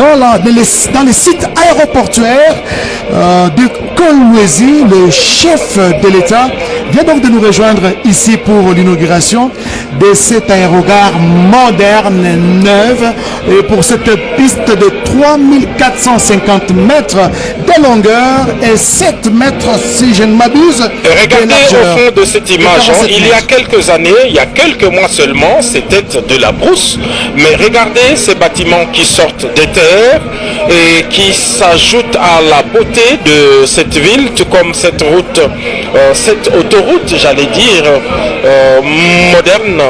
dans les sites aéroportuaires de Kolwezi. Le chef de l'État vient donc de nous rejoindre ici pour l'inauguration de cet aérogare moderne, neuve, et pour cette piste de 3450 mètres de longueur et 7 mètres, si je ne m'abuse. Regardez au fond de cette image, il y a quelques années, il y a quelques mois seulement, c'était de la brousse, mais regardez ces bâtiments qui sortent des terres et qui s'ajoutent à la beauté de cette ville, tout comme cette route, cette autoroute, j'allais dire, moderne,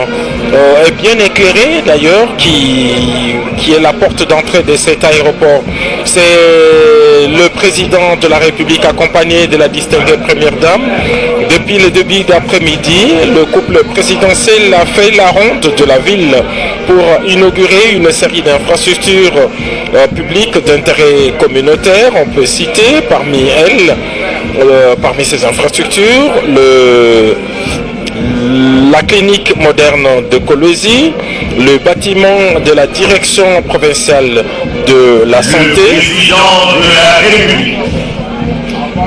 et bien éclairée d'ailleurs, qui est la porte d'entrée de cet aéroport. C'est le président de la République accompagné de la distinguée première dame. Depuis le début d'après-midi, le couple présidentiel a fait la ronde de la ville pour inaugurer une série d'infrastructures publiques d'intérêt communautaire. On peut citer parmi elles, parmi ces infrastructures, la clinique moderne de Kolwezi, le bâtiment de la direction provinciale de la santé.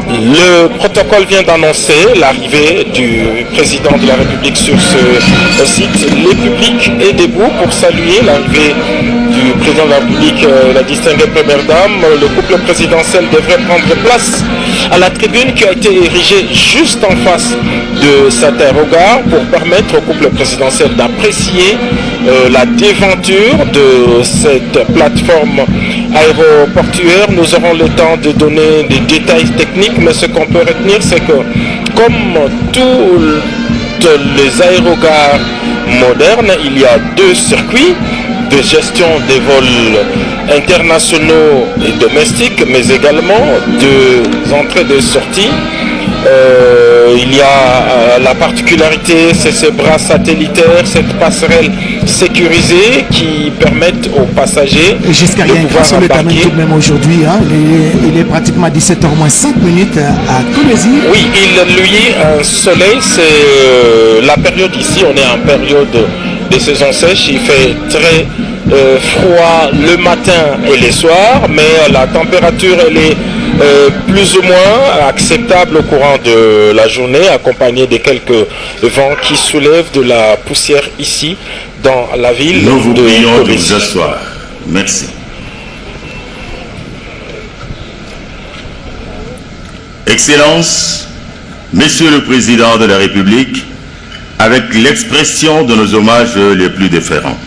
Le protocole vient d'annoncer l'arrivée du président de la République sur ce site. Le public est debout pour saluer l'arrivée du président de la République, la distinguée première dame. Le couple présidentiel devrait prendre place à la tribune qui a été érigée juste en face de cet aérogare pour permettre au couple présidentiel d'apprécier la devanture de cette plateforme aéroportuaire. Nous aurons le temps de donner des détails techniques, mais ce qu'on peut retenir, c'est que comme tous les aérogares modernes, il y a deux circuits de gestion des vols internationaux et domestiques, mais également deux entrées et deux sorties. Il y a la particularité, c'est ces bras satellitaires, cette passerelle sécurisée qui permettent aux passagers de pouvoir embarquer. Tout de même aujourd'hui, hein, il est pratiquement 17h moins 5 minutes à Kolwezi. Oui, il luit un soleil, c'est la période ici, on est en période de saison sèche, il fait très froid le matin et les soirs, mais la température elle est plus ou moins acceptable au courant de la journée, accompagnée de quelques vents qui soulèvent de la poussière ici dans la ville. Nous vous prions de vous asseoir. Merci. Excellences, Monsieur le Président de la République, avec l'expression de nos hommages les plus déférents.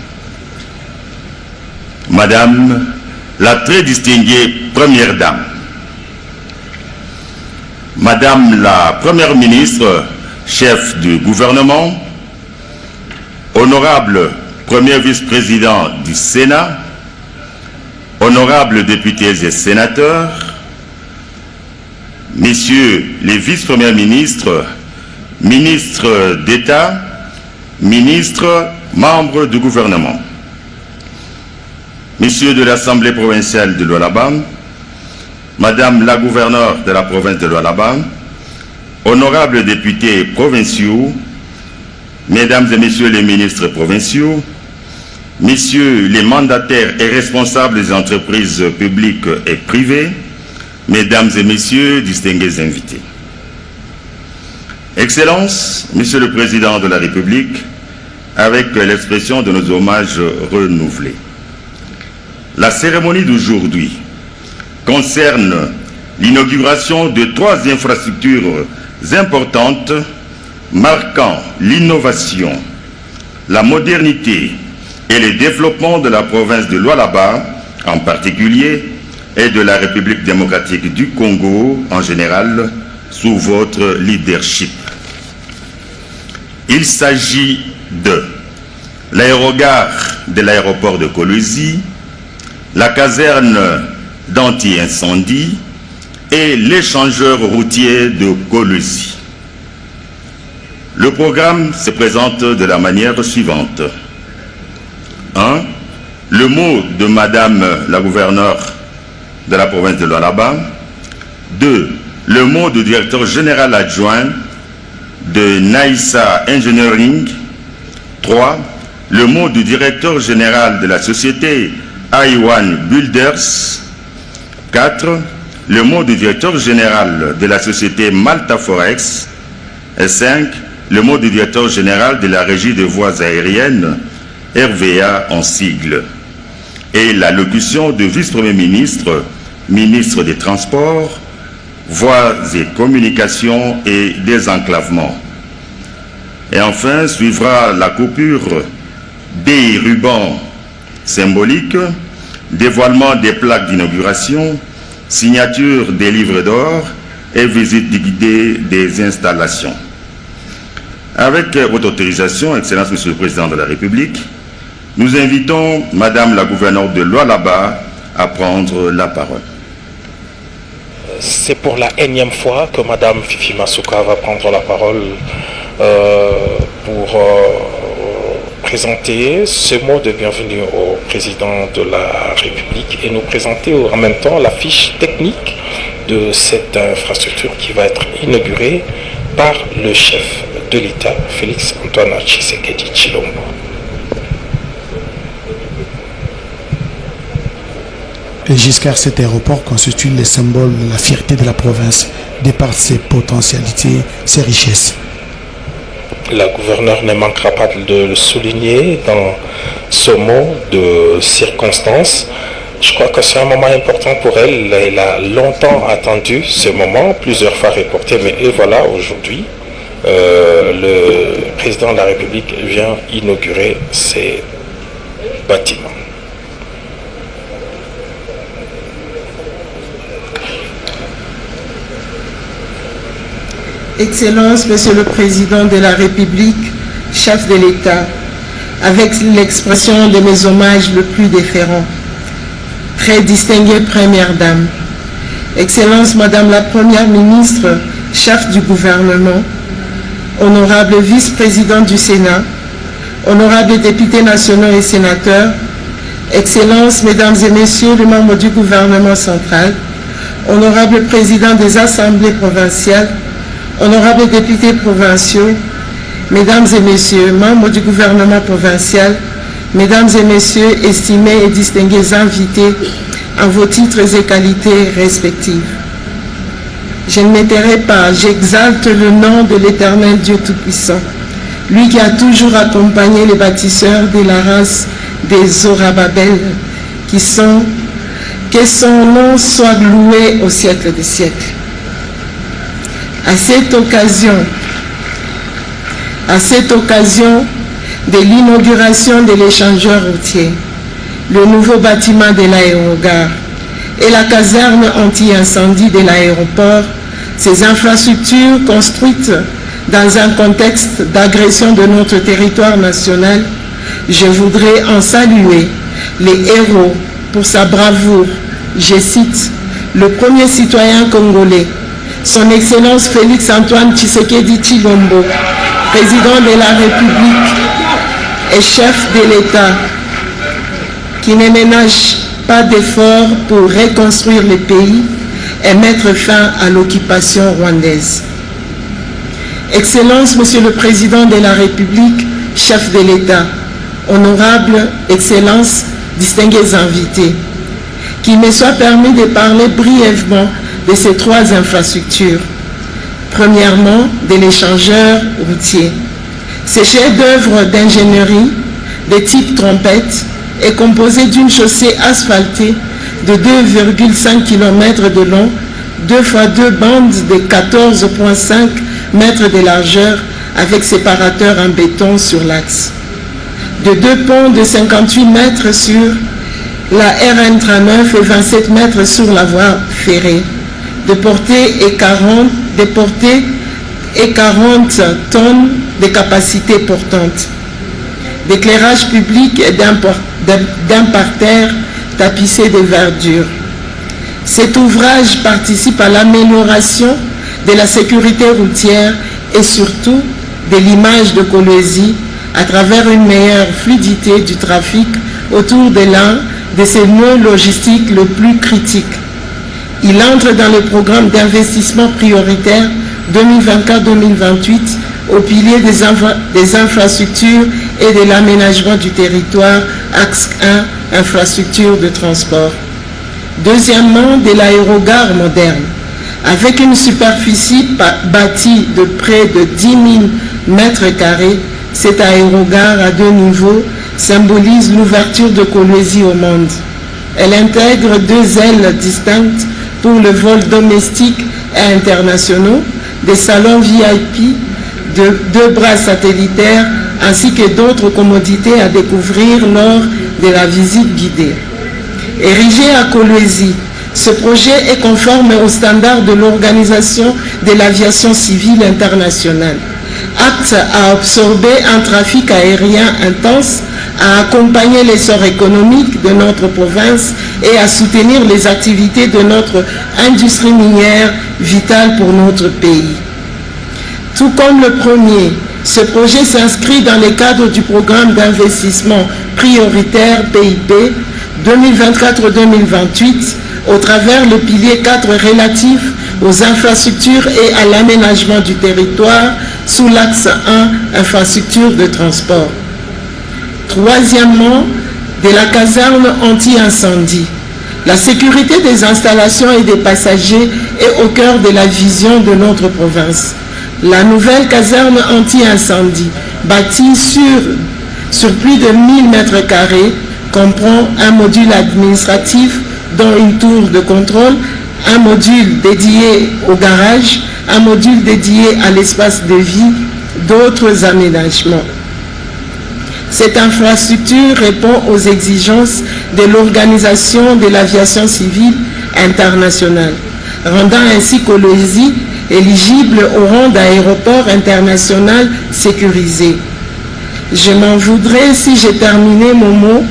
Madame la très distinguée Première Dame, Madame la Première Ministre, chef du gouvernement, honorable Premier Vice-président du Sénat, honorables députés et sénateurs, messieurs les vice-premiers ministres, ministres d'État, ministres, membres du gouvernement, messieurs de l'Assemblée provinciale de Lualaba, Madame la gouverneure de la province de Lualaba, honorables députés provinciaux, Mesdames et Messieurs les ministres provinciaux, Messieurs les mandataires et responsables des entreprises publiques et privées, Mesdames et Messieurs, distingués invités. Excellences, Monsieur le Président de la République, avec l'expression de nos hommages renouvelés. La cérémonie d'aujourd'hui concerne l'inauguration de 3 infrastructures importantes marquant l'innovation, la modernité et le développement de la province de Lualaba en particulier et de la République démocratique du Congo en général sous votre leadership. Il s'agit de l'aérogare de l'aéroport de Kolwezi, la caserne d'anti-incendie et l'échangeur routier de Kolwezi. Le programme se présente de la manière suivante. 1. Le mot de Madame la gouverneure de la province de Lualaba. 2. Le mot du directeur général adjoint de Naïssa Engineering. 3. Le mot du directeur général de la société Aiwan Builders. 4. Le mot du directeur général de la société Malta Forex. Et 5. Le mot du directeur général de la régie de voies aériennes, RVA en sigle. Et l'allocution du vice-premier ministre, ministre des Transports, Voies et Communications et Désenclavement. Et enfin, suivra la coupure des rubans symboliques, dévoilement des plaques d'inauguration, signature des livres d'or et visite guidée des installations. Avec votre autorisation, Excellence Monsieur le Président de la République, nous invitons Madame la gouverneure de Lualaba à prendre la parole. C'est pour la énième fois que Madame Fifi Masuka va prendre la parole pour présenter ce mot de bienvenue au Président de la République et nous présenter en même temps la fiche technique de cette infrastructure qui va être inaugurée par le chef de l'État, Félix Antoine Tshisekedi Tshilombo. Et Giscard, cet aéroport constitue le symbole de la fierté de la province, de par ses potentialités, ses richesses. La gouverneure ne manquera pas de le souligner dans ce mot de circonstance. Je crois que c'est un moment important pour elle. Elle a longtemps attendu ce moment, plusieurs fois reporté, mais et voilà, aujourd'hui, le président de la République vient inaugurer ces bâtiments. Excellence, Monsieur le Président de la République, chef de l'État, avec l'expression de mes hommages le plus déférent, très distinguée Première Dame, Excellence Madame la Première Ministre, chef du gouvernement, honorable vice-président du Sénat, honorables députés nationaux et sénateurs, Excellences, Mesdames et Messieurs les membres du gouvernement central, honorables présidents des assemblées provinciales, honorables députés provinciaux, Mesdames et Messieurs, membres du gouvernement provincial, Mesdames et Messieurs, estimés et distingués invités en vos titres et qualités respectifs. Je ne m'étairai pas, j'exalte le nom de l'Éternel Dieu Tout-Puissant, lui qui a toujours accompagné les bâtisseurs de la race des Zorobabel, que son nom soit loué au siècle des siècles. À cette occasion de l'inauguration de l'échangeur routier, le nouveau bâtiment de l'aérogare et la caserne anti-incendie de l'aéroport, ces infrastructures construites dans un contexte d'agression de notre territoire national, je voudrais en saluer les héros pour sa bravoure. Je cite le premier citoyen congolais, son Excellence Félix Antoine Tshisekedi Tshilombo, président de la République et chef de l'État, qui ne ménage pas d'efforts pour reconstruire le pays et mettre fin à l'occupation rwandaise. Excellence, Monsieur le Président de la République, chef de l'État, honorables Excellences, distingués invités, qu'il me soit permis de parler brièvement de ces trois infrastructures. Premièrement, de l'échangeur routier. Ce chef-d'œuvre d'ingénierie de type trompette est composé d'une chaussée asphaltée de 2,5 km de long, 2 x 2 bandes de 14,5 mètres de largeur avec séparateur en béton sur l'axe. De 2 ponts de 58 mètres sur la RN 39 et 27 mètres sur la voie ferrée. De portée et 40 tonnes de capacité portante. D'éclairage public et d'un parterre tapissé de verdure. Cet ouvrage participe à l'amélioration de la sécurité routière et surtout de l'image de Kolwezi à travers une meilleure fluidité du trafic autour de l'un de ses nœuds logistiques le plus critiques. Il entre dans le programme d'investissement prioritaire 2024-2028 au pilier des infrastructures et de l'aménagement du territoire, axe 1, infrastructure de transport. Deuxièmement, de l'aérogare moderne. Avec une superficie bâtie de près de 10 000 mètres carrés, cet aérogare à 2 niveaux symbolise l'ouverture de Kolwezi au monde. Elle intègre 2 ailes distinctes pour le vol domestique et internationaux, des salons VIP, 2 bras satellitaires ainsi que d'autres commodités à découvrir lors de la visite guidée. Érigé à Kolwezi, ce projet est conforme aux standards de l'Organisation de l'aviation civile internationale, apte à absorber un trafic aérien intense, à accompagner l'essor économique de notre province et à soutenir les activités de notre industrie minière vitale pour notre pays. Tout comme le premier, ce projet s'inscrit dans le cadre du programme d'investissement prioritaire PIP 2024-2028 au travers le pilier 4 relatif aux infrastructures et à l'aménagement du territoire sous l'axe 1, infrastructure de transport. Troisièmement, de la caserne anti-incendie. La sécurité des installations et des passagers est au cœur de la vision de notre province. La nouvelle caserne anti-incendie, bâtie sur plus de 1000 mètres carrés, comprend un module administratif dont une tour de contrôle, un module dédié au garage, un module dédié à l'espace de vie, d'autres aménagements. Cette infrastructure répond aux exigences de l'Organisation de l'aviation civile internationale, rendant ainsi Kolwezi éligible au rang d'aéroport international sécurisé. Je m'en voudrais si j'ai terminé mon mot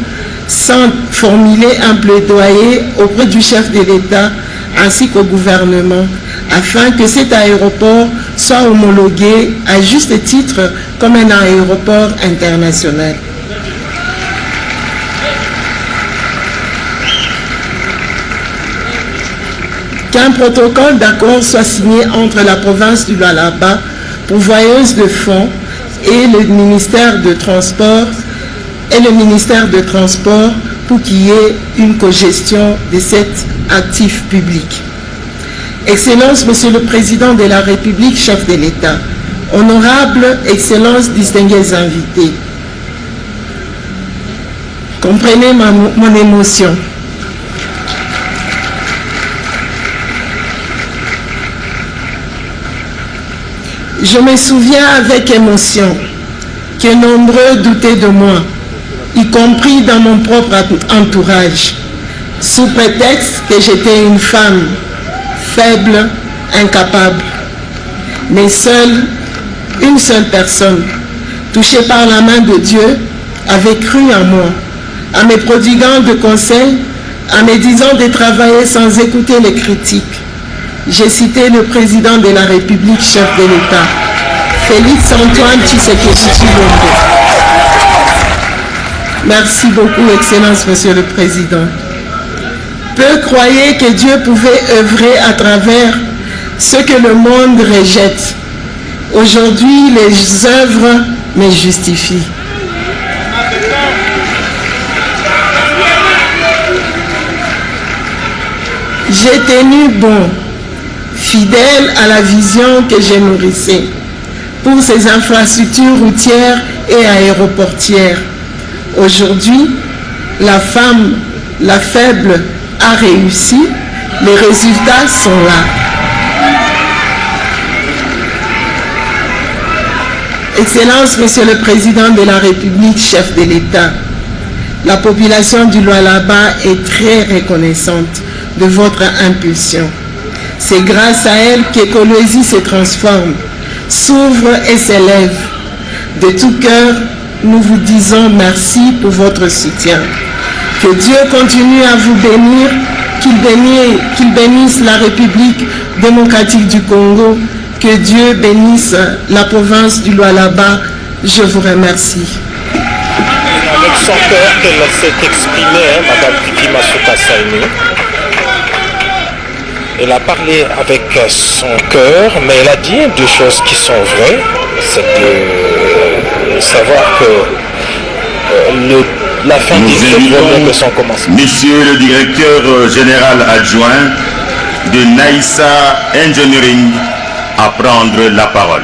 sans formuler un plaidoyer auprès du chef de l'État ainsi qu'au gouvernement, afin que cet aéroport soit homologué à juste titre comme un aéroport international. Qu'un protocole d'accord soit signé entre la province du Lualaba, pourvoyeuse de fonds, et le ministère de Transport pour qu'il y ait une cogestion de cet actif public. Excellence, Monsieur le Président de la République, chef de l'État, honorable Excellence, distingués invités, comprenez mon émotion. Je me souviens avec émotion que nombreux doutaient de moi, y compris dans mon propre entourage, sous prétexte que j'étais une femme faible, incapable. Mais une seule personne, touchée par la main de Dieu, avait cru en moi, en me prodiguant de conseils, en me disant de travailler sans écouter les critiques. J'ai cité le président de la République, chef de l'État, Félix Antoine Tshisekedi Tshilombo. Merci beaucoup, Excellence, Monsieur le Président. Peu croyaient que Dieu pouvait œuvrer à travers ce que le monde rejette. Aujourd'hui, les œuvres me justifient. J'ai tenu bon, fidèle à la vision que j'ai nourrissée pour ces infrastructures routières et aéroportières. Aujourd'hui, la femme, la faible, a réussi, les résultats sont là. Excellence, Monsieur le Président de la République, chef de l'État, la population du Lualaba est très reconnaissante de votre impulsion. C'est grâce à elle que Kolwezi se transforme, s'ouvre et s'élève. De tout cœur, nous vous disons merci pour votre soutien. Que Dieu continue à vous bénir, qu'il bénisse la République démocratique du Congo, que Dieu bénisse la province du Lualaba. Je vous remercie. Avec son cœur qu'elle s'est exprimée, Madame Fifi Masuka Saini. Elle a parlé avec son cœur, mais elle a dit deux choses qui sont vraies. C'est de savoir que la fin Nous des invitons de son commencement. Monsieur le directeur général adjoint de Naïssa Engineering à prendre la parole.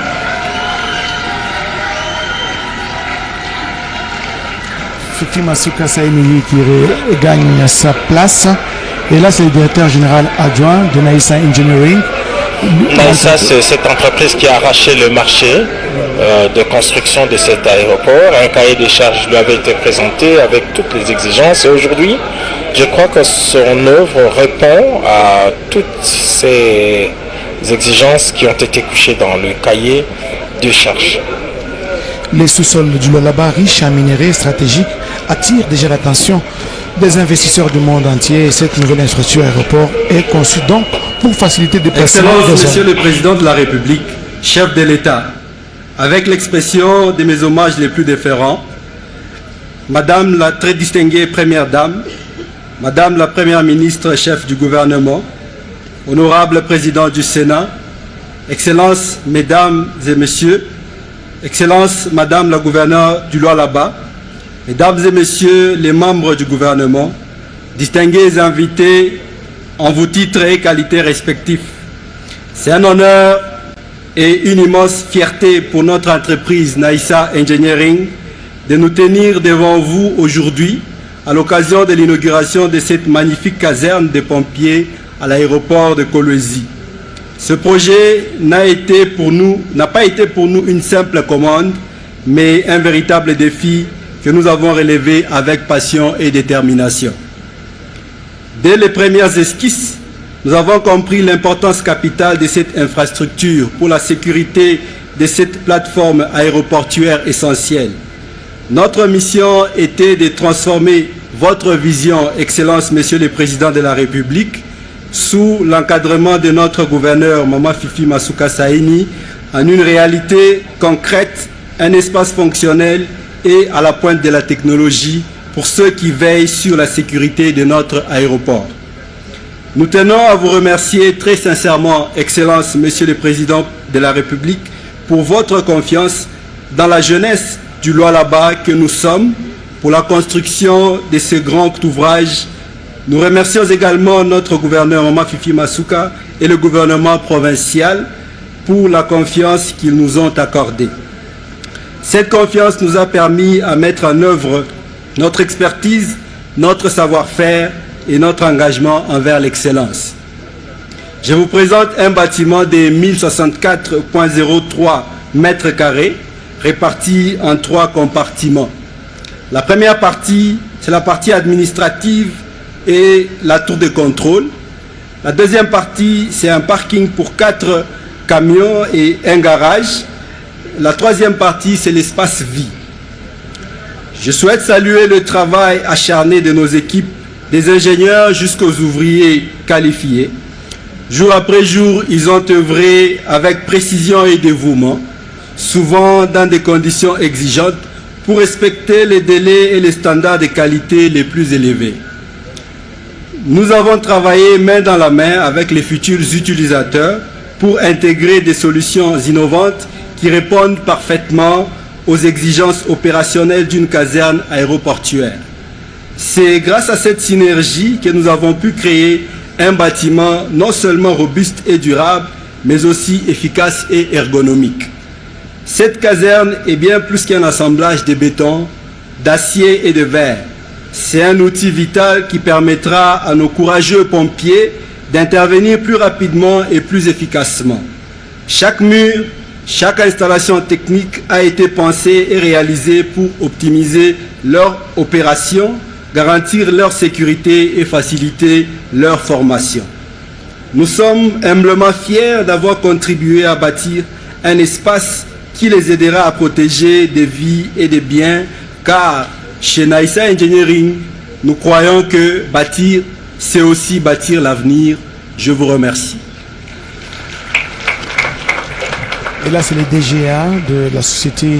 Fifi Masuka Saïni qui gagne sa place. Et là, c'est le directeur général adjoint de Naïssa Engineering. Naïssa, c'est cette entreprise qui a arraché le marché de construction de cet aéroport. Un cahier des charges lui avait été présenté avec toutes les exigences. Et aujourd'hui, je crois que son œuvre répond à toutes ces exigences qui ont été couchées dans le cahier des charges. Les sous-sols du Lualaba, riches en minerais stratégiques, attirent déjà l'attention des investisseurs du monde entier. Et cette nouvelle infrastructure aéroport est conçue donc pour faciliter le déplacement des Excellence, hommes. Monsieur le Président de la République, chef de l'État, avec l'expression de mes hommages les plus déférents, Madame la très distinguée Première Dame, Madame la Première Ministre, chef du gouvernement, Honorable Président du Sénat, Excellences, Mesdames et Messieurs, Excellences, Madame la Gouverneure du Lualaba, Mesdames et Messieurs les membres du gouvernement, distingués invités en vos titres et qualités respectifs. C'est un honneur et une immense fierté pour notre entreprise Naïssa Engineering de nous tenir devant vous aujourd'hui à l'occasion de l'inauguration de cette magnifique caserne des pompiers à l'aéroport de Kolwezi. Ce projet n'a pas été pour nous une simple commande, mais un véritable défi que nous avons relevé avec passion et détermination. Dès les premières esquisses, nous avons compris l'importance capitale de cette infrastructure pour la sécurité de cette plateforme aéroportuaire essentielle. Notre mission était de transformer votre vision, Excellence, Monsieur le Président de la République, sous l'encadrement de notre gouverneur, Mama Fifi Masuka Saïni, en une réalité concrète, un espace fonctionnel et à la pointe de la technologie pour ceux qui veillent sur la sécurité de notre aéroport. Nous tenons à vous remercier très sincèrement, Excellence, Monsieur le Président de la République, pour votre confiance dans la jeunesse du Lualaba que nous sommes pour la construction de ce grand ouvrage. Nous remercions également notre gouverneur Mama Fifi Masuka et le gouvernement provincial pour la confiance qu'ils nous ont accordée. Cette confiance nous a permis à mettre en œuvre notre expertise, notre savoir-faire et notre engagement envers l'excellence. Je vous présente un bâtiment de 1064,03 mètres carrés répartis en 3 compartiments. La première partie, c'est la partie administrative et la tour de contrôle. La deuxième partie, c'est un parking pour 4 camions et un garage. La troisième partie, c'est l'espace vie. Je souhaite saluer le travail acharné de nos équipes, des ingénieurs jusqu'aux ouvriers qualifiés. Jour après jour, ils ont œuvré avec précision et dévouement, souvent dans des conditions exigeantes, pour respecter les délais et les standards de qualité les plus élevés. Nous avons travaillé main dans la main avec les futurs utilisateurs pour intégrer des solutions innovantes qui répondent parfaitement aux exigences opérationnelles d'une caserne aéroportuaire. C'est grâce à cette synergie que nous avons pu créer un bâtiment non seulement robuste et durable, mais aussi efficace et ergonomique. Cette caserne est bien plus qu'un assemblage de béton, d'acier et de verre. C'est un outil vital qui permettra à nos courageux pompiers d'intervenir plus rapidement et plus efficacement. Chaque mur, chaque installation technique a été pensée et réalisée pour optimiser leur opération, garantir leur sécurité et faciliter leur formation. Nous sommes humblement fiers d'avoir contribué à bâtir un espace qui les aidera à protéger des vies et des biens, car chez Naïssa Engineering, nous croyons que bâtir, c'est aussi bâtir l'avenir. Je vous remercie. Et là, c'est le DGA de la société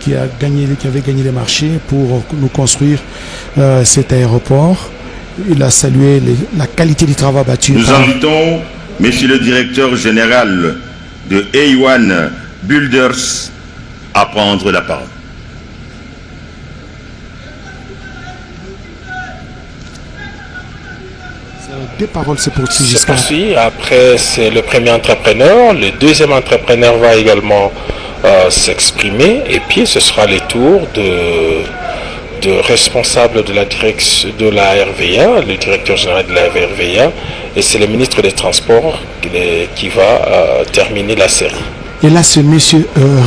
qui avait gagné les marchés pour nous construire cet aéroport. Il a salué la qualité du travail battu. Nous invitons Monsieur le directeur général de A1 Builders à prendre la parole. des paroles se poursuivent Se jusqu'à... poursuit. Après, c'est le premier entrepreneur. Le deuxième entrepreneur va également s'exprimer. Et puis, ce sera les tours de responsables de la direction de la RVA, le directeur général de la RVA. Et c'est le ministre des Transports qui va terminer la série. Et là, c'est M.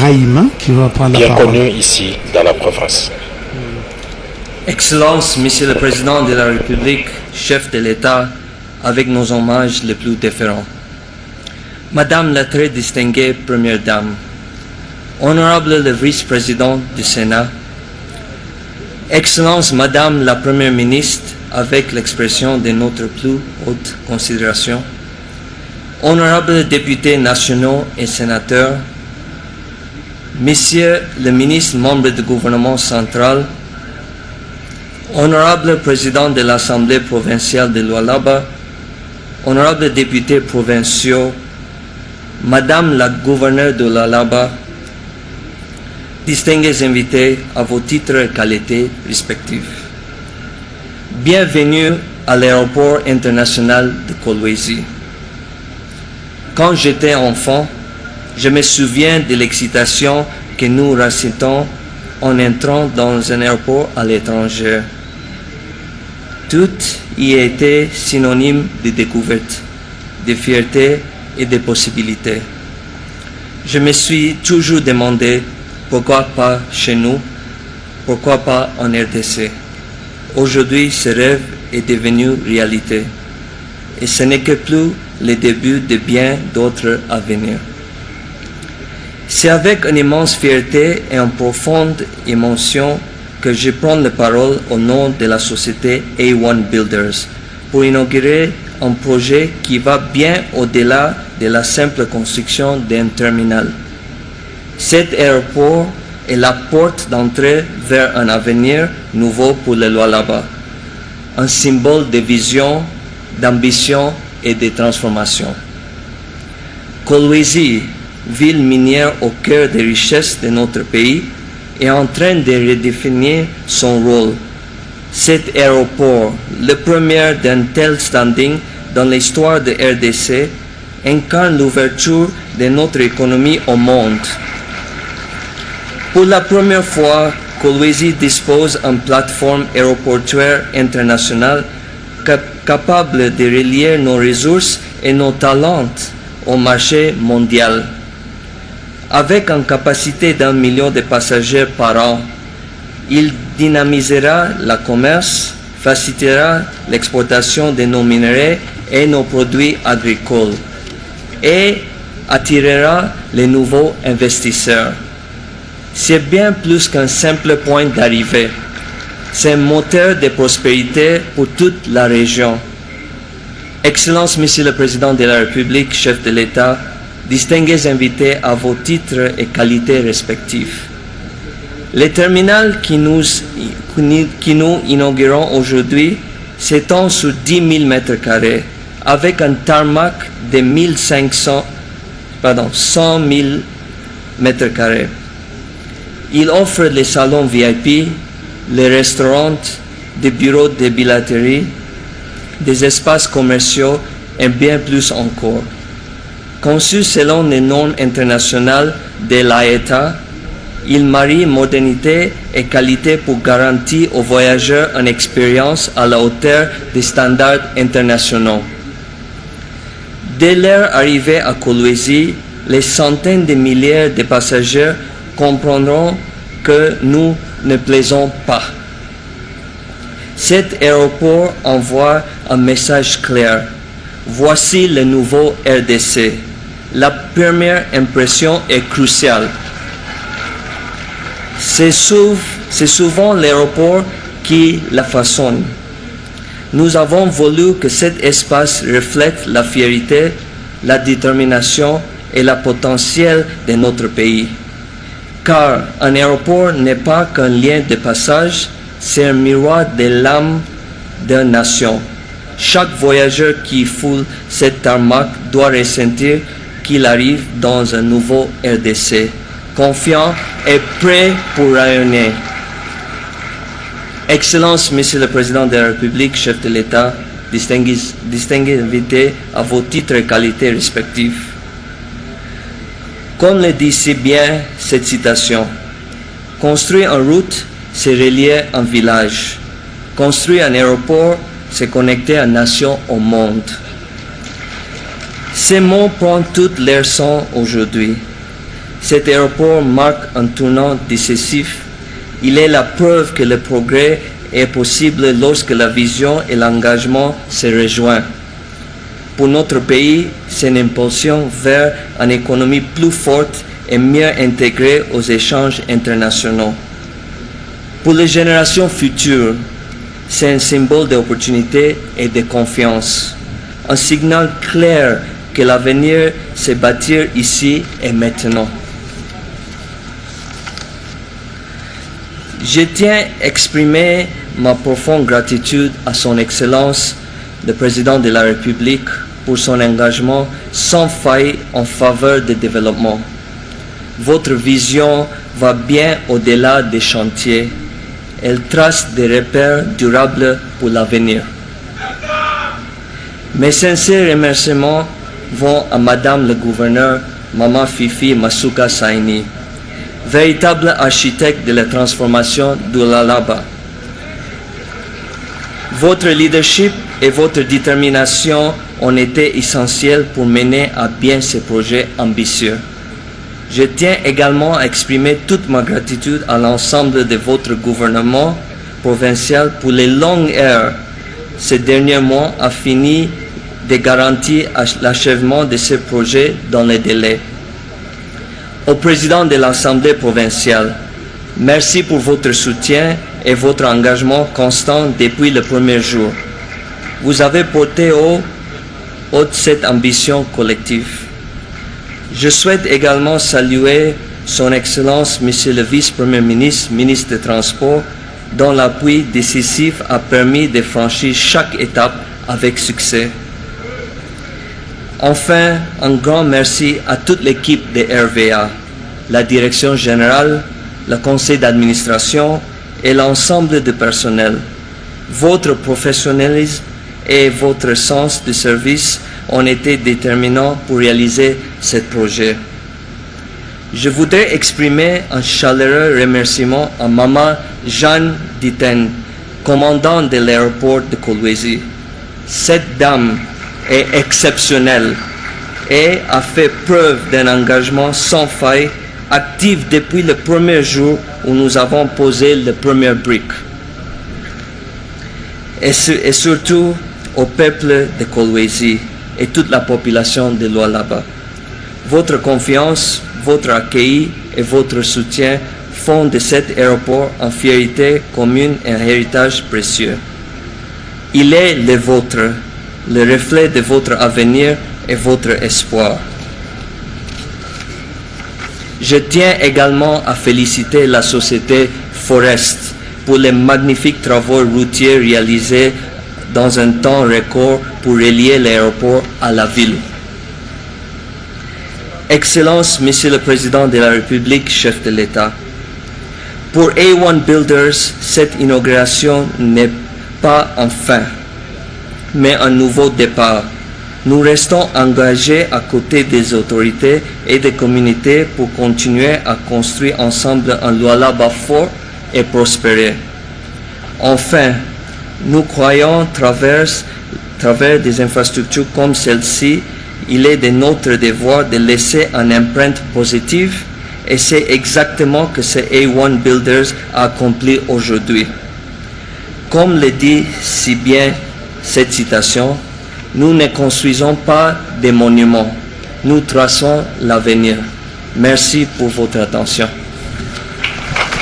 Raïma qui va prendre la Bien parole. connu ici, dans la province. Excellence, Monsieur le Président de la République, chef de l'État, avec nos hommages les plus déférents. Madame la très distinguée Première Dame, Honorable le Vice-président du Sénat, Excellence Madame la Première Ministre, avec l'expression de notre plus haute considération, Honorables députés nationaux et sénateurs, Messieurs les ministres membres du gouvernement central, Honorable président de l'Assemblée provinciale de Lualaba, Honorables députés provinciaux, Madame la gouverneure de Lualaba, distingués invités à vos titres et qualités respectifs. Bienvenue à l'aéroport international de Kolwezi. Quand j'étais enfant, je me souviens de l'excitation que nous ressentons en entrant dans un aéroport à l'étranger. Tout y était synonyme de découverte, de fierté et de possibilités. Je me suis toujours demandé pourquoi pas chez nous, pourquoi pas en RDC. Aujourd'hui, ce rêve est devenu réalité et ce n'est que plus le début de bien d'autres à venir. C'est avec une immense fierté et une profonde émotion que je prends la parole au nom de la société A1 Builders pour inaugurer un projet qui va bien au-delà de la simple construction d'un terminal. Cet aéroport est la porte d'entrée vers un avenir nouveau pour le Lualaba, un symbole de vision, d'ambition et de transformation. Kolwezi, ville minière au cœur des richesses de notre pays, est en train de redéfinir son rôle. Cet aéroport, le premier d'un tel standing dans l'histoire de RDC, incarne l'ouverture de notre économie au monde. Pour la première fois, Kolwezi dispose d'une plateforme aéroportuaire internationale capable de relier nos ressources et nos talents au marché mondial. Avec une capacité d'1 million de passagers par an, il dynamisera le commerce, facilitera l'exportation de nos minerais et nos produits agricoles et attirera les nouveaux investisseurs. C'est bien plus qu'un simple point d'arrivée. C'est un moteur de prospérité pour toute la région. Excellence, Monsieur le Président de la République, chef de l'État, distingués invités à vos titres et qualités respectifs. Le terminal que nous inaugurons aujourd'hui s'étend sur 10 000 m2 avec un tarmac de 100 000 m2. Il offre les salons VIP, les restaurants, des bureaux de bilatérie, des espaces commerciaux et bien plus encore. Conçu selon les normes internationales de l'AETA, il marie modernité et qualité pour garantir aux voyageurs une expérience à la hauteur des standards internationaux. Dès leur arrivée à Kolwezi, les centaines de milliers de passagers comprendront que nous ne plaisons pas. Cet aéroport envoie un message clair. Voici le nouveau RDC. La première impression est cruciale. C'est souvent l'aéroport qui la façonne. Nous avons voulu que cet espace reflète la fierté, la détermination et le potentiel de notre pays. Car un aéroport n'est pas qu'un lien de passage, c'est un miroir de l'âme d'une nation. Chaque voyageur qui foule cette tarmac doit ressentir qu'il arrive dans un nouveau RDC, confiant et prêt pour rayonner. Excellence, Monsieur le Président de la République, chef de l'État, distingués invités à vos titres et qualités respectifs. Comme le dit si bien cette citation, construire une route, c'est relier un village. Construire un aéroport, c'est connecter une nation au monde. Ces mots prennent toute leur sens aujourd'hui. Cet aéroport marque un tournant décisif. Il est la preuve que le progrès est possible lorsque la vision et l'engagement se rejoignent. Pour notre pays, c'est une impulsion vers une économie plus forte et mieux intégrée aux échanges internationaux. Pour les générations futures, c'est un symbole d'opportunité et de confiance, un signal clair que l'avenir se bâtir ici et maintenant. Je tiens à exprimer ma profonde gratitude à son Excellence, le Président de la République, pour son engagement sans faille en faveur du développement. Votre vision va bien au-delà des chantiers. Elle trace des repères durables pour l'avenir. Mes sincères remerciements vont à Madame le Gouverneur, Maman Fifi Masuka Saini, véritable architecte de la transformation de Lualaba. Votre leadership et votre détermination ont été essentiels pour mener à bien ce projet ambitieux. Je tiens également à exprimer toute ma gratitude à l'ensemble de votre gouvernement provincial pour les longues heures ces derniers mois a fini de garantir l'achèvement de ce projet dans les délais. Au président de l'Assemblée provinciale, merci pour votre soutien et votre engagement constant depuis le premier jour. Vous avez porté haut cette ambition collective. Je souhaite également saluer Son Excellence Monsieur le Vice-Premier ministre, ministre des Transports, dont l'appui décisif a permis de franchir chaque étape avec succès. Enfin, un grand merci à toute l'équipe de RVA, la direction générale, le conseil d'administration et l'ensemble du personnel. Votre professionnalisme et votre sens du service ont été déterminants pour réaliser ce projet. Je voudrais exprimer un chaleureux remerciement à Maman Jeanne Diten, commandante de l'aéroport de Kolwezi. Cette dame est exceptionnelle et a fait preuve d'un engagement sans faille, actif depuis le premier jour où nous avons posé le premier brique. Et surtout au peuple de Kolwezi et toute la population de Lualaba. Votre confiance, votre accueil et votre soutien font de cet aéroport une fierté commune et un héritage précieux. Il est le vôtre, le reflet de votre avenir et votre espoir. Je tiens également à féliciter la société Forest pour les magnifiques travaux routiers réalisés dans un temps record pour relier l'aéroport à la ville. Excellence, Monsieur le Président de la République, chef de l'État, pour A1 Builders, cette inauguration n'est pas un fin, mais un nouveau départ. Nous restons engagés à côté des autorités et des communautés pour continuer à construire ensemble un Lualaba fort et prospéré. Enfin, nous croyons travers des infrastructures comme celle-ci, il est de notre devoir de laisser une empreinte positive et c'est exactement ce que A1 Builders a accompli aujourd'hui. Comme le dit si bien cette citation, nous ne construisons pas des monuments, nous traçons l'avenir. Merci pour votre attention.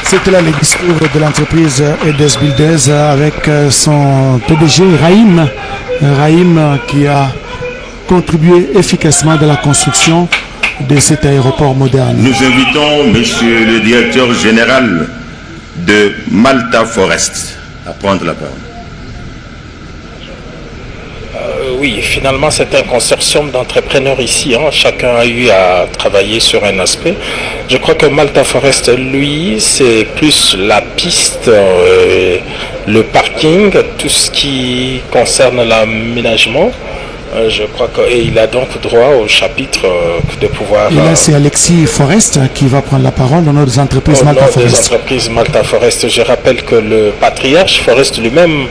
C'était là le discours de l'entreprise EDES Builders avec son PDG Rahim qui a contribué efficacement dans la construction de cet aéroport moderne. Nous invitons Monsieur le directeur général de Malta Forest à prendre la parole. Oui, finalement, c'est un consortium d'entrepreneurs ici. Chacun a eu à travailler sur un aspect. Je crois que Malta Forest, lui, c'est plus la piste, le parking, tout ce qui concerne l'aménagement. Je crois qu'il a donc droit au chapitre de pouvoir... Et là, c'est Alexis Forest qui va prendre la parole au nom des entreprises Malta Forest. Des entreprises Malta Forest. Je rappelle que le patriarche Forest lui-même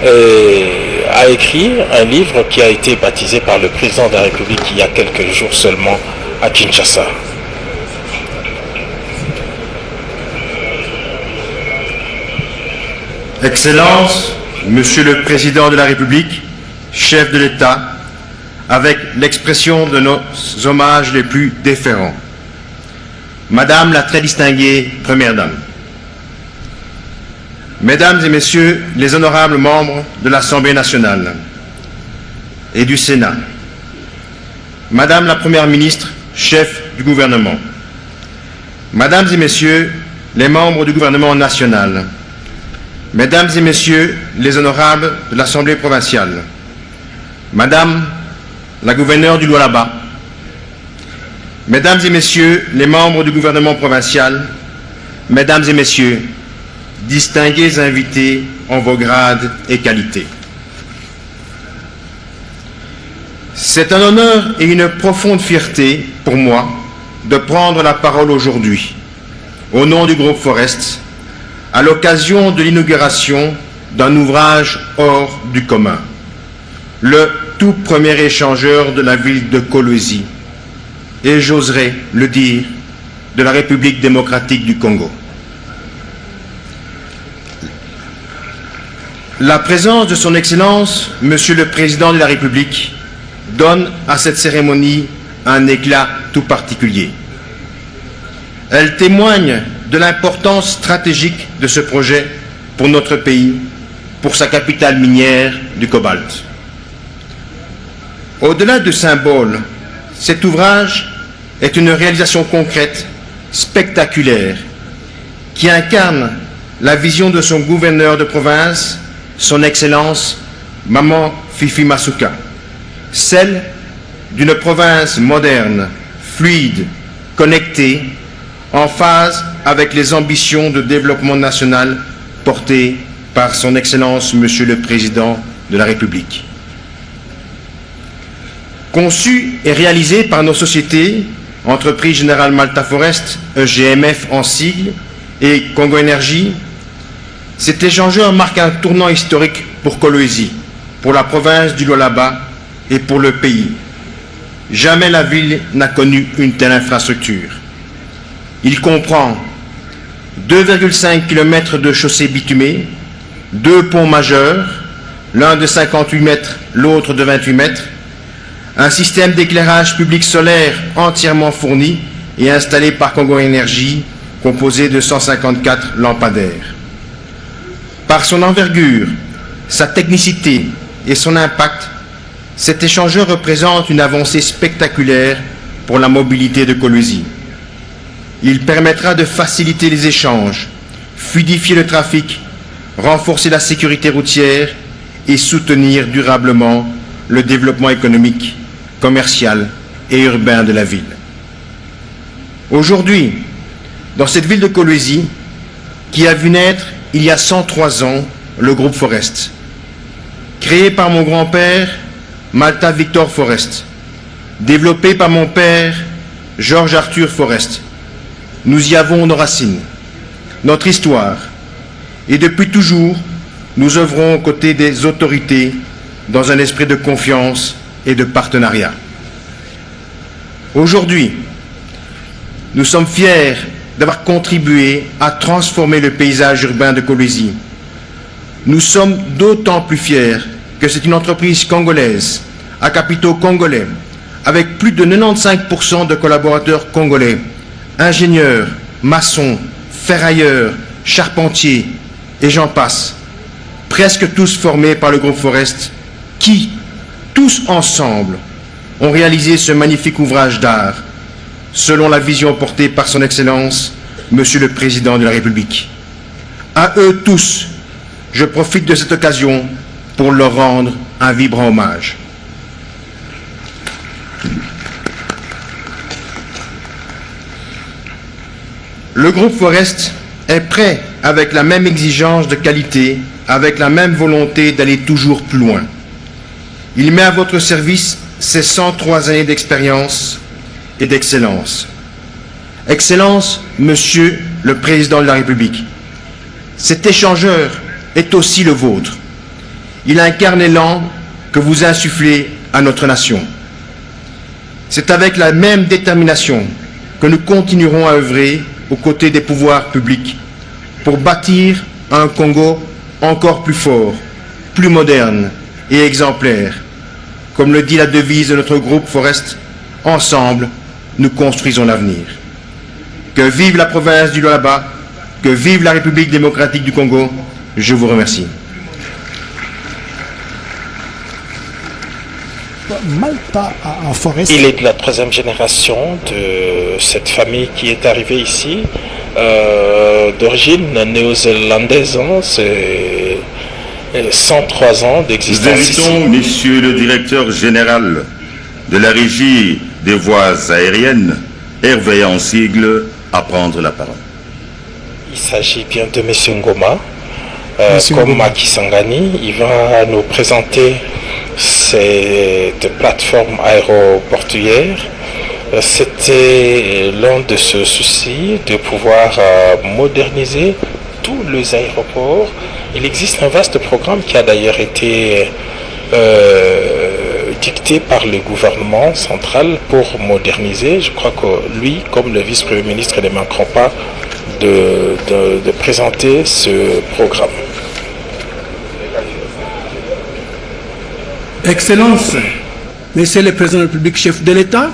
a écrit un livre qui a été baptisé par le président de la République il y a quelques jours seulement à Kinshasa. Excellences, Monsieur le Président de la République, chef de l'État, avec l'expression de nos hommages les plus déférents. Madame la très distinguée Première Dame, Mesdames et Messieurs les honorables membres de l'Assemblée nationale et du Sénat, Madame la Première ministre, chef du gouvernement, Mesdames et Messieurs les membres du gouvernement national, Mesdames et Messieurs les honorables de l'Assemblée provinciale, Madame la gouverneure du Lualaba, Mesdames et Messieurs les membres du gouvernement provincial, Mesdames et Messieurs, distingués invités en vos grades et qualités. C'est un honneur et une profonde fierté pour moi de prendre la parole aujourd'hui, au nom du groupe Forest, à l'occasion de l'inauguration d'un ouvrage hors du commun, le tout premier échangeur de la ville de Kolwezi, et j'oserais le dire, de la République démocratique du Congo. La présence de son Excellence, Monsieur le Président de la République, donne à cette cérémonie un éclat tout particulier. Elle témoigne de l'importance stratégique de ce projet pour notre pays, pour sa capitale minière du cobalt. Au-delà de symboles, cet ouvrage est une réalisation concrète, spectaculaire, qui incarne la vision de son gouverneur de province, son Excellence Maman Fifi Masuka, celle d'une province moderne, fluide, connectée, en phase avec les ambitions de développement national portées par son Excellence Monsieur le Président de la République. Conçu et réalisé par nos sociétés, Entreprise Générale Malta Forest, EGMF en sigle, et Congo Énergie, cet échangeur marque un tournant historique pour Kolwezi, pour la province du Lualaba et pour le pays. Jamais la ville n'a connu une telle infrastructure. Il comprend 2,5 km de chaussées bitumées, 2 ponts majeurs, l'un de 58 mètres, l'autre de 28 mètres, un système d'éclairage public solaire entièrement fourni et installé par Congo Énergie, composé de 154 lampadaires. Par son envergure, sa technicité et son impact, cet échangeur représente une avancée spectaculaire pour la mobilité de Kolwezi. Il permettra de faciliter les échanges, fluidifier le trafic, renforcer la sécurité routière et soutenir durablement le développement économique, commercial et urbain de la ville. Aujourd'hui, dans cette ville de Kolwezi, qui a vu naître il y a 103 ans le groupe Forest, créé par mon grand-père Malta Victor Forest, développé par mon père Georges Arthur Forest, nous y avons nos racines, notre histoire, et depuis toujours, nous œuvrons aux côtés des autorités dans un esprit de confiance et de partenariat. Aujourd'hui, nous sommes fiers d'avoir contribué à transformer le paysage urbain de Kolwezi. Nous sommes d'autant plus fiers que c'est une entreprise congolaise, à capitaux congolais, avec plus de 95% de collaborateurs congolais, ingénieurs, maçons, ferrailleurs, charpentiers, et j'en passe, presque tous formés par le groupe Forest, qui, tous ensemble, ont réalisé ce magnifique ouvrage d'art, selon la vision portée par son Excellence, Monsieur le Président de la République. À eux tous, je profite de cette occasion pour leur rendre un vibrant hommage. Le groupe Forest est prêt avec la même exigence de qualité, avec la même volonté d'aller toujours plus loin. Il met à votre service ses 103 années d'expérience et d'excellence. Excellence, Monsieur le Président de la République, cet échangeur est aussi le vôtre. Il incarne l'élan que vous insufflez à notre nation. C'est avec la même détermination que nous continuerons à œuvrer aux côtés des pouvoirs publics pour bâtir un Congo encore plus fort, plus moderne et exemplaire. Comme le dit la devise de notre groupe Forest, ensemble, nous construisons l'avenir. Que vive la province du Lualaba, que vive la République démocratique du Congo. Je vous remercie. Malta en Forest. Il est de la 3e génération de cette famille qui est arrivée ici, d'origine néo-zélandaise. C'est 103 ans Nous d'existence ici. invitons, Monsieur le directeur général de la Régie des voies aériennes, Hervé Ansigle, à prendre la parole. Il s'agit bien de M. Ngoma, Monsieur comme Ngoma. Macky Sangani. Il va nous présenter cette plateforme aéroportuaire. C'était l'un de ce souci de pouvoir moderniser tous les aéroports. Il existe un vaste programme qui a d'ailleurs été dicté par le gouvernement central pour moderniser. Je crois que lui, comme le vice-premier ministre, ne manqueront pas de présenter ce programme. Excellence, Monsieur le Président de la République, chef de l'État,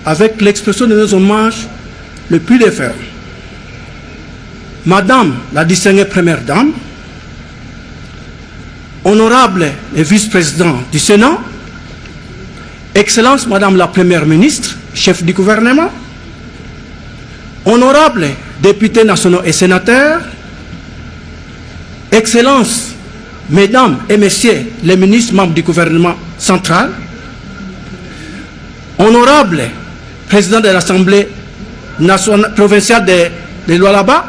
avec l'expression de nos hommages le plus déférents. Madame la distinguée Première Dame, honorable le vice-président du Sénat, Excellence Madame la Première ministre, chef du gouvernement, honorables députés nationaux et sénateurs, Excellence Mesdames et Messieurs les ministres membres du gouvernement central, honorables président de l'Assemblée provinciale de Lualaba,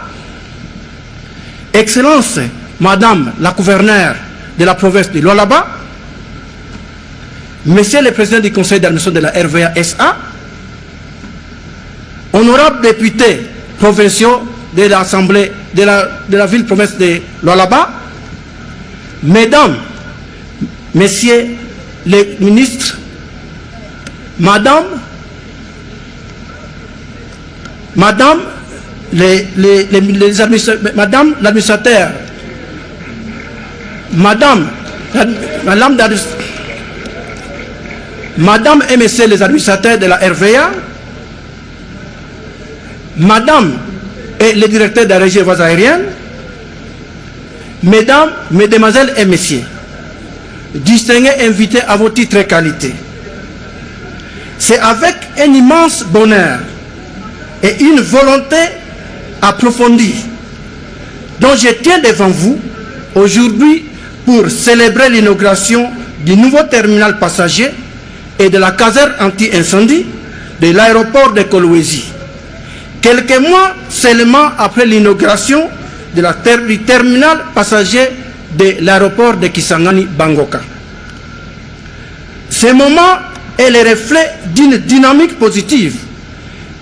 Excellence Madame la gouverneure de la province de Lualaba, Monsieur le président du conseil d'administration de la RVA SA, honorables députés provinciaux de l'Assemblée de la ville-province de Lualaba, Mesdames, Messieurs les ministres, Madame l'administrateur, Madame et Messieurs les administrateurs de la RVA, Madame et les directeurs de la régie des voies aériennes, Mesdames, Mesdemoiselles et Messieurs, distingués invités à vos titres et qualités, c'est avec un immense bonheur et une volonté approfondie dont je tiens devant vous aujourd'hui pour célébrer l'inauguration du nouveau terminal passager et de la caserne anti-incendie de l'aéroport de Kolwezi, quelques mois seulement après l'inauguration du terminal passager de l'aéroport de Kisangani Bangoka. Ce moment est le reflet d'une dynamique positive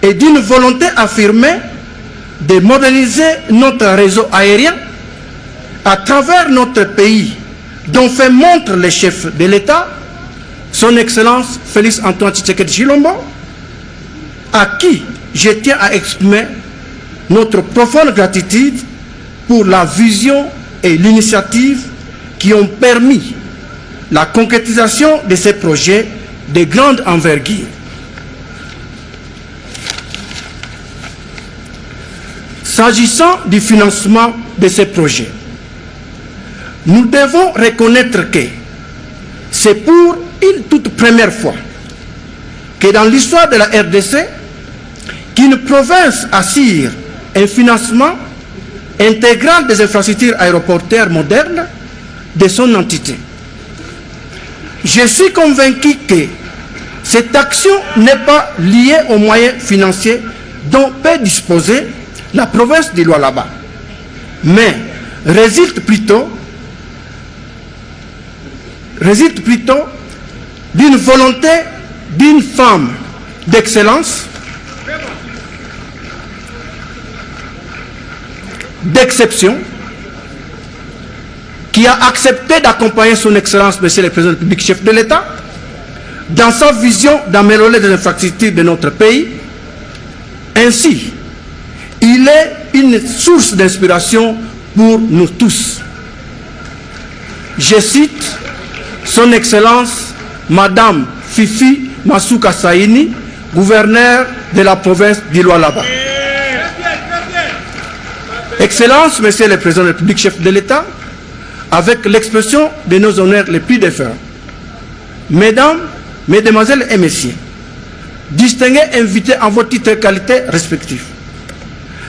et d'une volonté affirmée de moderniser notre réseau aérien à travers notre pays, dont fait montre le chef de l'État, son Excellence Félix Antoine Tshisekedi Tshilombo, à qui je tiens à exprimer notre profonde gratitude pour la vision et l'initiative qui ont permis la concrétisation de ces projets de grande envergure. S'agissant du financement de ces projets, nous devons reconnaître que c'est pour une toute première fois que dans l'histoire de la RDC, qu'une province assure un financement intégral des infrastructures aéroportuaires modernes de son entité. Je suis convaincu que cette action n'est pas liée aux moyens financiers dont peut disposer la province du Lualaba, mais résulte plutôt d'une volonté d'une femme d'excellence, d'exception, qui a accepté d'accompagner son Excellence, Monsieur le Président de la République, chef de l'État, dans sa vision d'améliorer les infrastructures de notre pays. Ainsi, il est une source d'inspiration pour nous tous. Je cite Son Excellence, Madame Fifi Masuka Saini, gouverneure de la province du Lualaba. Excellence, Monsieur le Président de la République, chef de l'État, avec l'expression de nos honneurs les plus défunts. Mesdames, Mesdemoiselles et Messieurs, distingués invités en vos titres et qualités respectifs,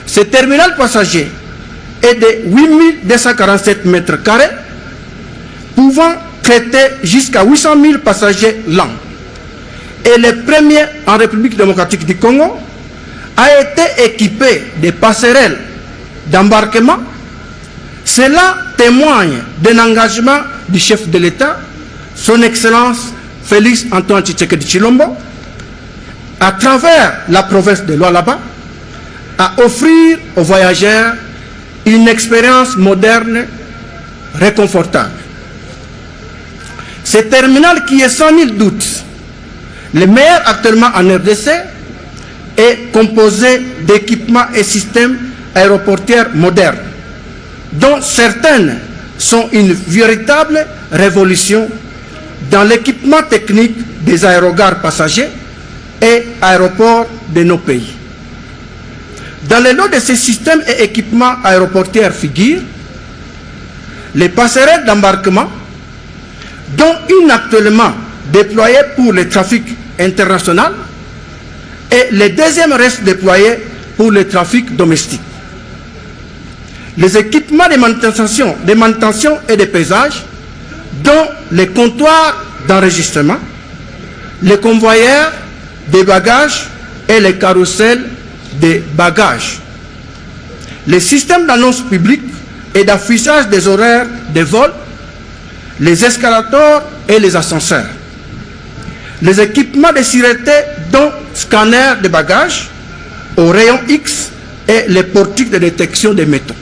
ce terminal passager est de 8247 mètres carrés, pouvant traiter jusqu'à 800 000 passagers l'an, et le premier en République démocratique du Congo, a été équipé de passerelles d'embarquement. Cela témoigne d'un engagement du chef de l'État, son Excellence Félix Antoine Tshisekedi Tshilombo, à travers la province de Lualaba, à offrir aux voyageurs une expérience moderne, réconfortable. Ce terminal, qui est sans nul doute le meilleur actuellement en RDC, est composé d'équipements et systèmes aéroportuaires modernes, dont certaines sont une véritable révolution dans l'équipement technique des aérogares passagers et aéroports de nos pays. Dans le lot de ces systèmes et équipements aéroportuaires figurent les passerelles d'embarquement, dont une actuellement déployée pour le trafic international et le deuxième reste déployé pour le trafic domestique. Les équipements de manutention et de pesage, dont les comptoirs d'enregistrement, les convoyeurs des bagages et les carrousels des bagages, les systèmes d'annonce publique et d'affichage des horaires de vol, les escalators et les ascenseurs, les équipements de sûreté, dont scanners de bagages au rayon X et les portiques de détection des métaux,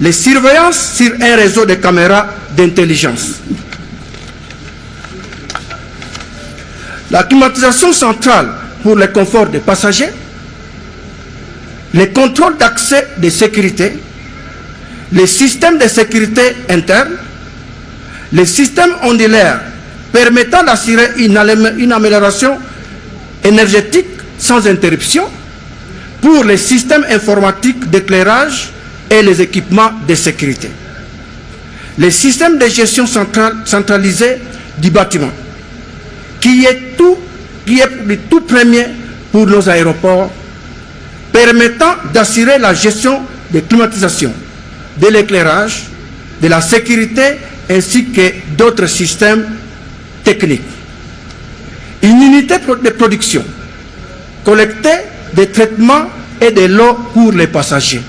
les surveillances sur un réseau de caméras d'intelligence, la climatisation centrale pour le confort des passagers, les contrôles d'accès de sécurité, les systèmes de sécurité interne, les systèmes ondulaires permettant d'assurer une amélioration énergétique sans interruption pour les systèmes informatiques d'éclairage et les équipements de sécurité, les systèmes de gestion centralisée du bâtiment, qui est le tout premier pour nos aéroports, permettant d'assurer la gestion des climatisations, de l'éclairage, de la sécurité, ainsi que d'autres systèmes techniques. Une unité de production, collectée de traitements et de l'eau pour les passagers.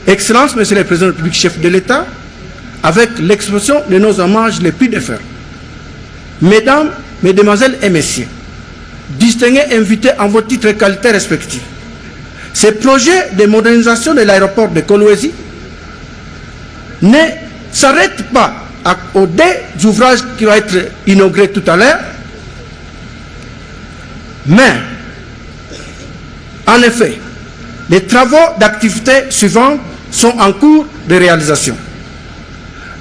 Excellence, Monsieur le Président de la République, chef de l'État, avec l'expression de nos hommages les plus défunts. Mesdames, Mesdemoiselles et Messieurs, distingués invités en vos titres et qualités respectifs, ce projet de modernisation de l'aéroport de Kolwezi ne s'arrête pas aux deux ouvrages qui vont être inaugurés tout à l'heure, mais en effet, les travaux d'activité suivants sont en cours de réalisation.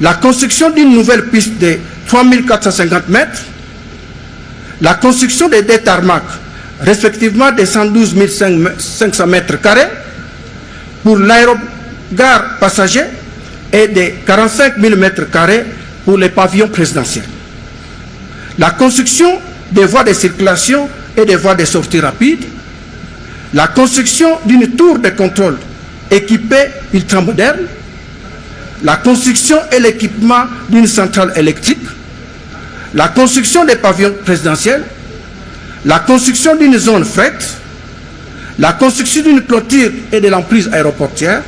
La construction d'une nouvelle piste de 3450 mètres, la construction de deux tarmacs, respectivement de 112 500 mètres carrés pour l'aérogare passager et de 45 000 mètres carrés pour les pavillons présidentiels. La construction des voies de circulation et des voies de sortie rapide, la construction d'une tour de contrôle équipée ultramoderne, la construction et l'équipement d'une centrale électrique, la construction des pavillons présidentiels, la construction d'une zone fret, la construction d'une clôture et de l'emprise aéroportuaire,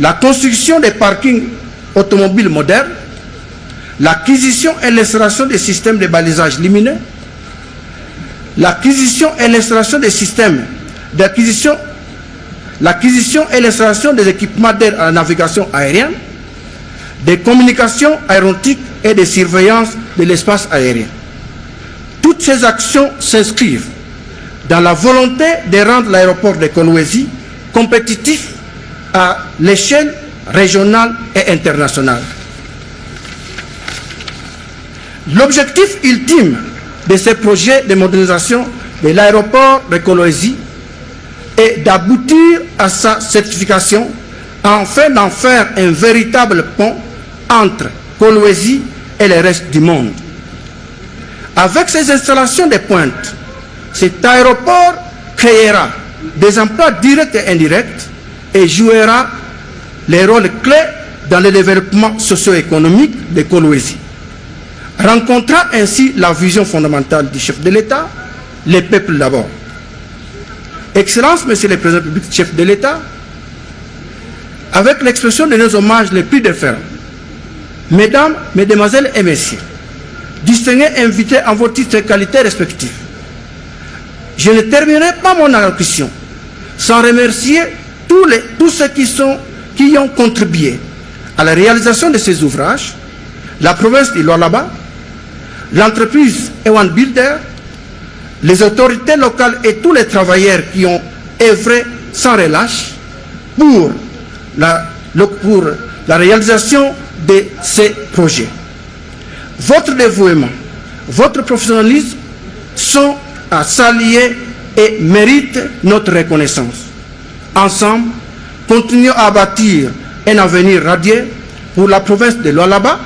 la construction des parkings automobiles modernes, l'acquisition et l'installation des systèmes de balisage lumineux, l'acquisition et l'installation des systèmes l'acquisition et l'installation des équipements d'aide à la navigation aérienne, des communications aéronautiques et de surveillance de l'espace aérien. Toutes ces actions s'inscrivent dans la volonté de rendre l'aéroport de Kolwezi compétitif à l'échelle régionale et internationale. L'objectif ultime de ces projets de modernisation de l'aéroport de Kolwezi est d'aboutir à sa certification afin d'en faire un véritable pont entre Kolwezi et le reste du monde. Avec ces installations de pointe, cet aéroport créera des emplois directs et indirects et jouera les rôles clés dans le développement socio-économique de Kolwezi. Rencontrant ainsi la vision fondamentale du chef de l'État, les peuples d'abord. Excellence, Monsieur le Président public, chef de l'État, avec l'expression de nos hommages les plus déférents, Mesdames, Mesdemoiselles et Messieurs, distingués invités en vos titres et qualités respectifs, je ne terminerai pas mon allocution sans remercier tous ceux qui ont contribué à la réalisation de ces ouvrages, la province du Lualaba, l'entreprise Ewan Builder, les autorités locales et tous les travailleurs qui ont œuvré sans relâche pour la réalisation de ces projets. Votre dévouement, votre professionnalisme sont à saluer et méritent notre reconnaissance. Ensemble, continuons à bâtir un avenir radieux pour la province de Lualaba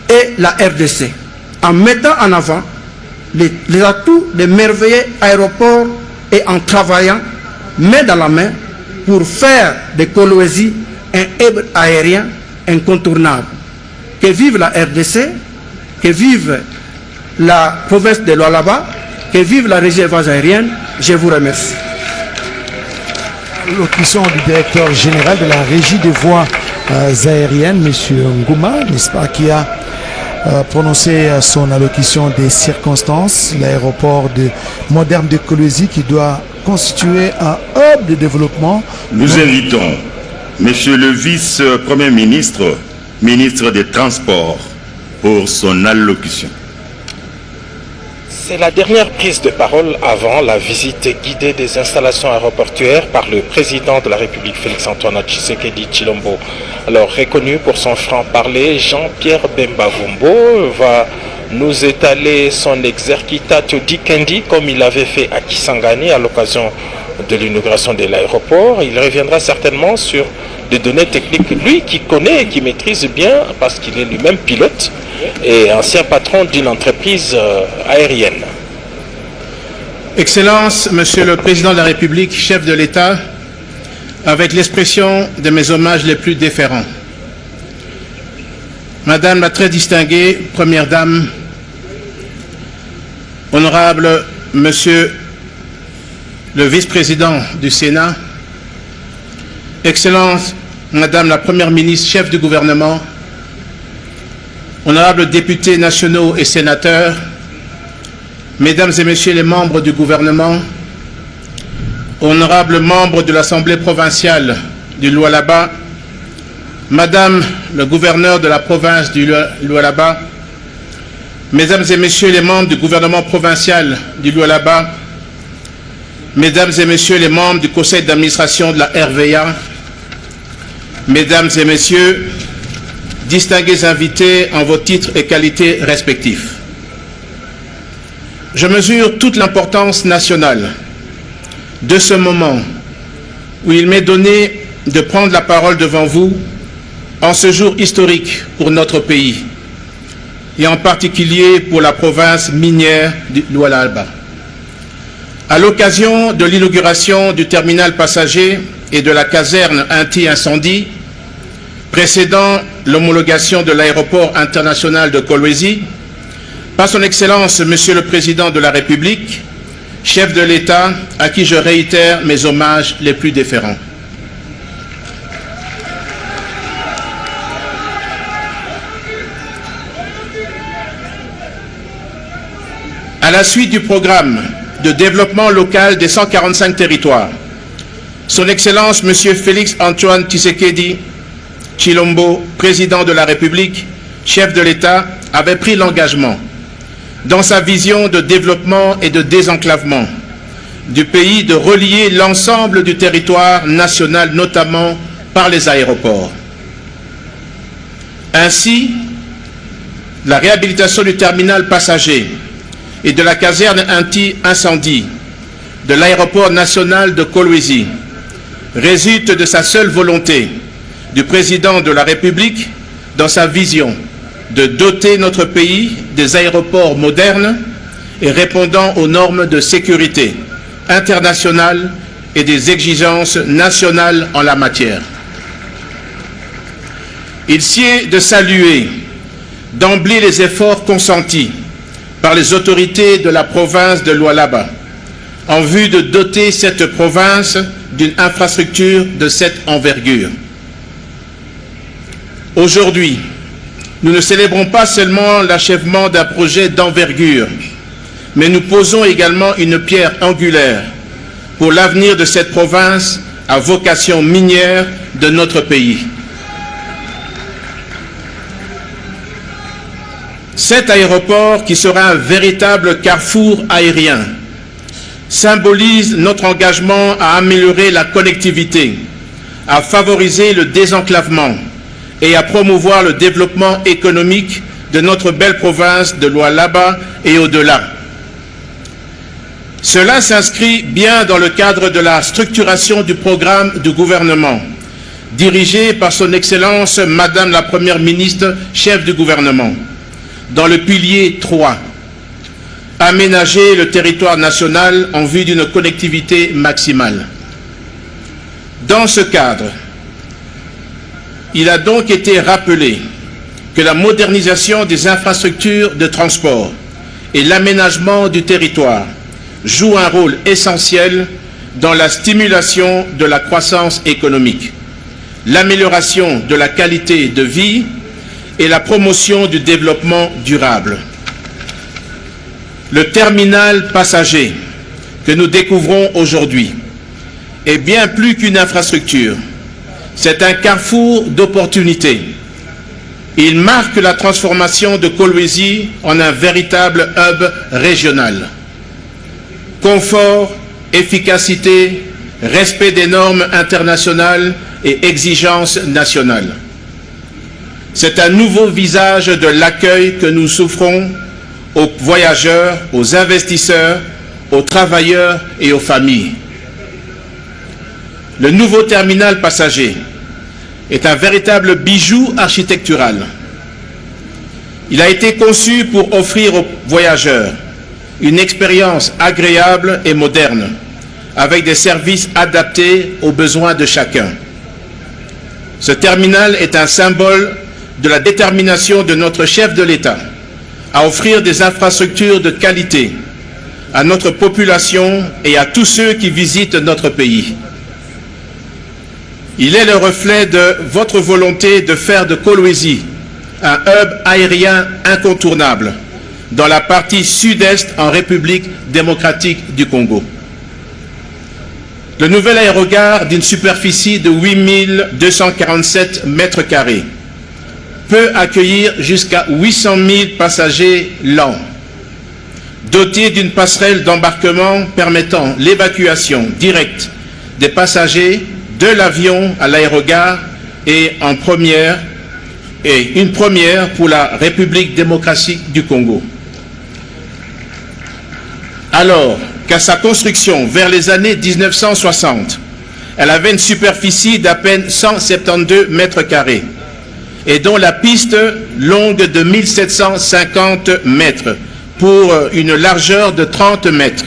et la RDC, en mettant en avant les atouts des merveilleux aéroports et en travaillant main dans la main pour faire de Kolwezi un hub aérien incontournable. Que vive la RDC, que vive la province de Lualaba, que vive la région aérienne. Je vous remercie. L'allocution du directeur général de la régie des voies aériennes, M. Ngouma, n'est-ce pas, qui a prononcé son allocution des circonstances, l'aéroport moderne de Kolwezi qui doit constituer un hub de développement. Nous invitons Monsieur le vice-premier ministre, ministre des Transports, pour son allocution. C'est la dernière prise de parole avant la visite guidée des installations aéroportuaires par le président de la République, Félix-Antoine Tshisekedi Tshilombo. Alors, reconnu pour son franc-parler, Jean-Pierre Bemba Gombo va nous étaler son exercitatio dicendi comme il avait fait à Kisangani à l'occasion de l'inauguration de l'aéroport. Il reviendra certainement sur des données techniques, lui qui connaît et qui maîtrise bien parce qu'il est lui-même pilote et ancien patron d'une entreprise aérienne. Excellence, Monsieur le Président de la République, chef de l'État, avec l'expression de mes hommages les plus déférents. Madame la très distinguée Première Dame, Honorable Monsieur le Vice-président du Sénat, Excellence Madame la Première ministre, chef du gouvernement, honorables députés nationaux et sénateurs, Mesdames et Messieurs les membres du gouvernement, honorables membres de l'Assemblée provinciale du Lualaba, Madame le gouverneur de la province du Lualaba, Mesdames et Messieurs les membres du gouvernement provincial du Lualaba, Mesdames et Messieurs les membres du conseil d'administration de la RVA, Mesdames et Messieurs, distingués invités en vos titres et qualités respectifs. Je mesure toute l'importance nationale de ce moment où il m'est donné de prendre la parole devant vous en ce jour historique pour notre pays et en particulier pour la province minière du Lualaba. À l'occasion de l'inauguration du terminal passager et de la caserne anti-incendie, précédant l'homologation de l'aéroport international de Kolwezi, par son Excellence, Monsieur le Président de la République, chef de l'État, à qui je réitère mes hommages les plus déférents. À la suite du programme de développement local des 145 territoires, Son Excellence M. Félix Antoine Tshisekedi Tshilombo, président de la République, chef de l'État, avait pris l'engagement, dans sa vision de développement et de désenclavement du pays, de relier l'ensemble du territoire national, notamment par les aéroports. Ainsi, la réhabilitation du terminal passager et de la caserne anti-incendie de l'aéroport national de Kolwezi résulte de sa seule volonté du président de la République dans sa vision de doter notre pays des aéroports modernes et répondant aux normes de sécurité internationales et des exigences nationales en la matière. Il sied de saluer d'emblée les efforts consentis par les autorités de la province de Lualaba en vue de doter cette province d'une infrastructure de cette envergure. Aujourd'hui, nous ne célébrons pas seulement l'achèvement d'un projet d'envergure, mais nous posons également une pierre angulaire pour l'avenir de cette province à vocation minière de notre pays. Cet aéroport, qui sera un véritable carrefour aérien, symbolise notre engagement à améliorer la connectivité, à favoriser le désenclavement et à promouvoir le développement économique de notre belle province de Lualaba et au-delà. Cela s'inscrit bien dans le cadre de la structuration du programme du gouvernement, dirigé par son Excellence Madame la Première ministre, chef du gouvernement, dans le pilier 3, aménager le territoire national en vue d'une connectivité maximale. Dans ce cadre, il a donc été rappelé que la modernisation des infrastructures de transport et l'aménagement du territoire jouent un rôle essentiel dans la stimulation de la croissance économique, l'amélioration de la qualité de vie et la promotion du développement durable. Le terminal passager que nous découvrons aujourd'hui est bien plus qu'une infrastructure. C'est un carrefour d'opportunités. Il marque la transformation de Kolwezi en un véritable hub régional. Confort, efficacité, respect des normes internationales et exigences nationales. C'est un nouveau visage de l'accueil que nous offrons aux voyageurs, aux investisseurs, aux travailleurs et aux familles. Le nouveau terminal passager est un véritable bijou architectural. Il a été conçu pour offrir aux voyageurs une expérience agréable et moderne, avec des services adaptés aux besoins de chacun. Ce terminal est un symbole de la détermination de notre chef de l'État à offrir des infrastructures de qualité à notre population et à tous ceux qui visitent notre pays. Il est le reflet de votre volonté de faire de Kolwezi un hub aérien incontournable dans la partie sud-est en République démocratique du Congo. Le nouvel aérogare d'une superficie de 8247 mètres carrés peut accueillir jusqu'à 800 000 passagers l'an, doté d'une passerelle d'embarquement permettant l'évacuation directe des passagers de l'avion à l'aérogare et une première pour la République démocratique du Congo. Alors qu'à sa construction vers les années 1960, elle avait une superficie d'à peine 172 mètres carrés et dont la piste longue de 1750 mètres pour une largeur de 30 mètres,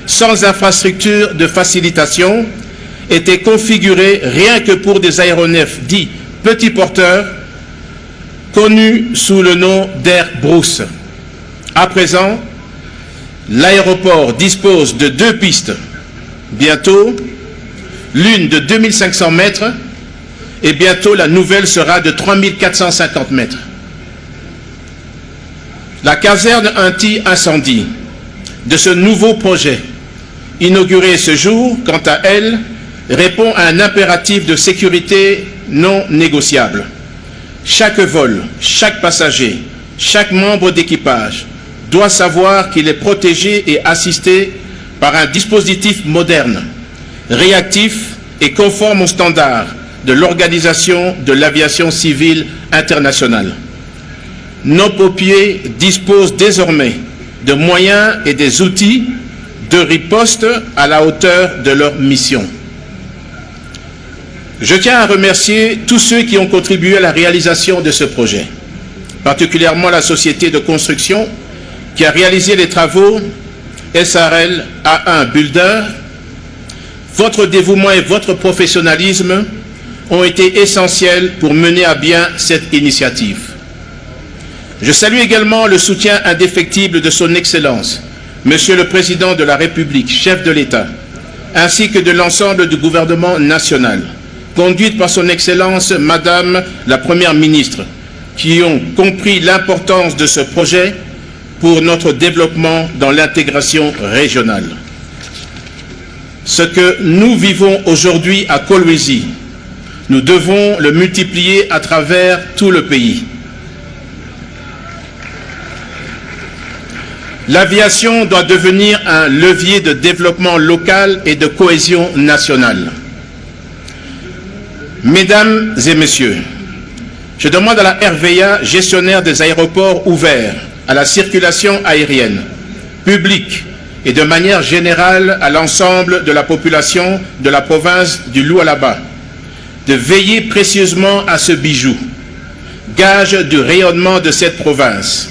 sans infrastructure de facilitation, était configurée rien que pour des aéronefs dits petits porteurs, connus sous le nom d'Air Brousse. À présent, L'aéroport dispose de 2 pistes bientôt, l'une de 2500 mètres et bientôt la nouvelle sera de 3450 mètres. La caserne anti-incendie de ce nouveau projet, inauguré ce jour, quant à elle, répond à un impératif de sécurité non négociable. Chaque vol, chaque passager, chaque membre d'équipage doit savoir qu'il est protégé et assisté par un dispositif moderne, réactif et conforme aux standards de l'Organisation de l'aviation civile internationale. Nos pompiers disposent désormais de moyens et des outils de riposte à la hauteur de leur mission. Je tiens à remercier tous ceux qui ont contribué à la réalisation de ce projet, particulièrement la société de construction qui a réalisé les travaux SRL A1 Builder. Votre dévouement et votre professionnalisme ont été essentiels pour mener à bien cette initiative. Je salue également le soutien indéfectible de son Excellence, Monsieur le Président de la République, chef de l'État, ainsi que de l'ensemble du gouvernement national, conduite par son Excellence Madame la Première ministre, qui ont compris l'importance de ce projet pour notre développement dans l'intégration régionale. Ce que nous vivons aujourd'hui à Kolwezi, nous devons le multiplier à travers tout le pays. L'aviation doit devenir un levier de développement local et de cohésion nationale. Mesdames et messieurs, je demande à la RVA, gestionnaire des aéroports ouverts à la circulation aérienne, publique et de manière générale à l'ensemble de la population de la province du Lualaba, de veiller précieusement à ce bijou, gage du rayonnement de cette province.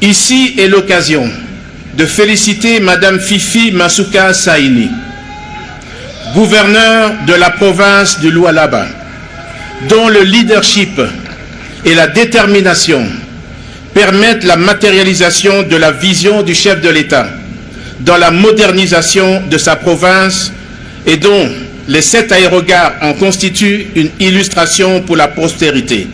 Ici est l'occasion de féliciter Madame Fifi Masuka Saini, gouverneure de la province du Lualaba, dont le leadership et la détermination permettent la matérialisation de la vision du chef de l'État dans la modernisation de sa province et dont les 7 aérogares en constituent une illustration pour la postérité.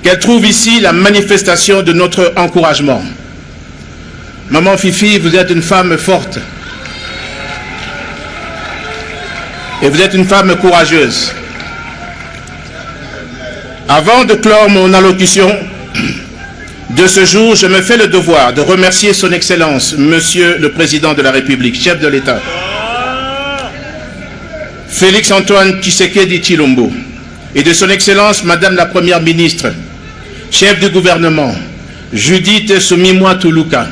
Qu'elle trouve ici la manifestation de notre encouragement. Maman Fifi, vous êtes une femme forte et vous êtes une femme courageuse. Avant de clore mon allocution de ce jour, je me fais le devoir de remercier son Excellence, Monsieur le Président de la République, chef de l'État, Félix-Antoine Tshisekedi Tshilombo, et de son Excellence, Madame la Première ministre, chef du gouvernement, Judith Suminwa Tuluka,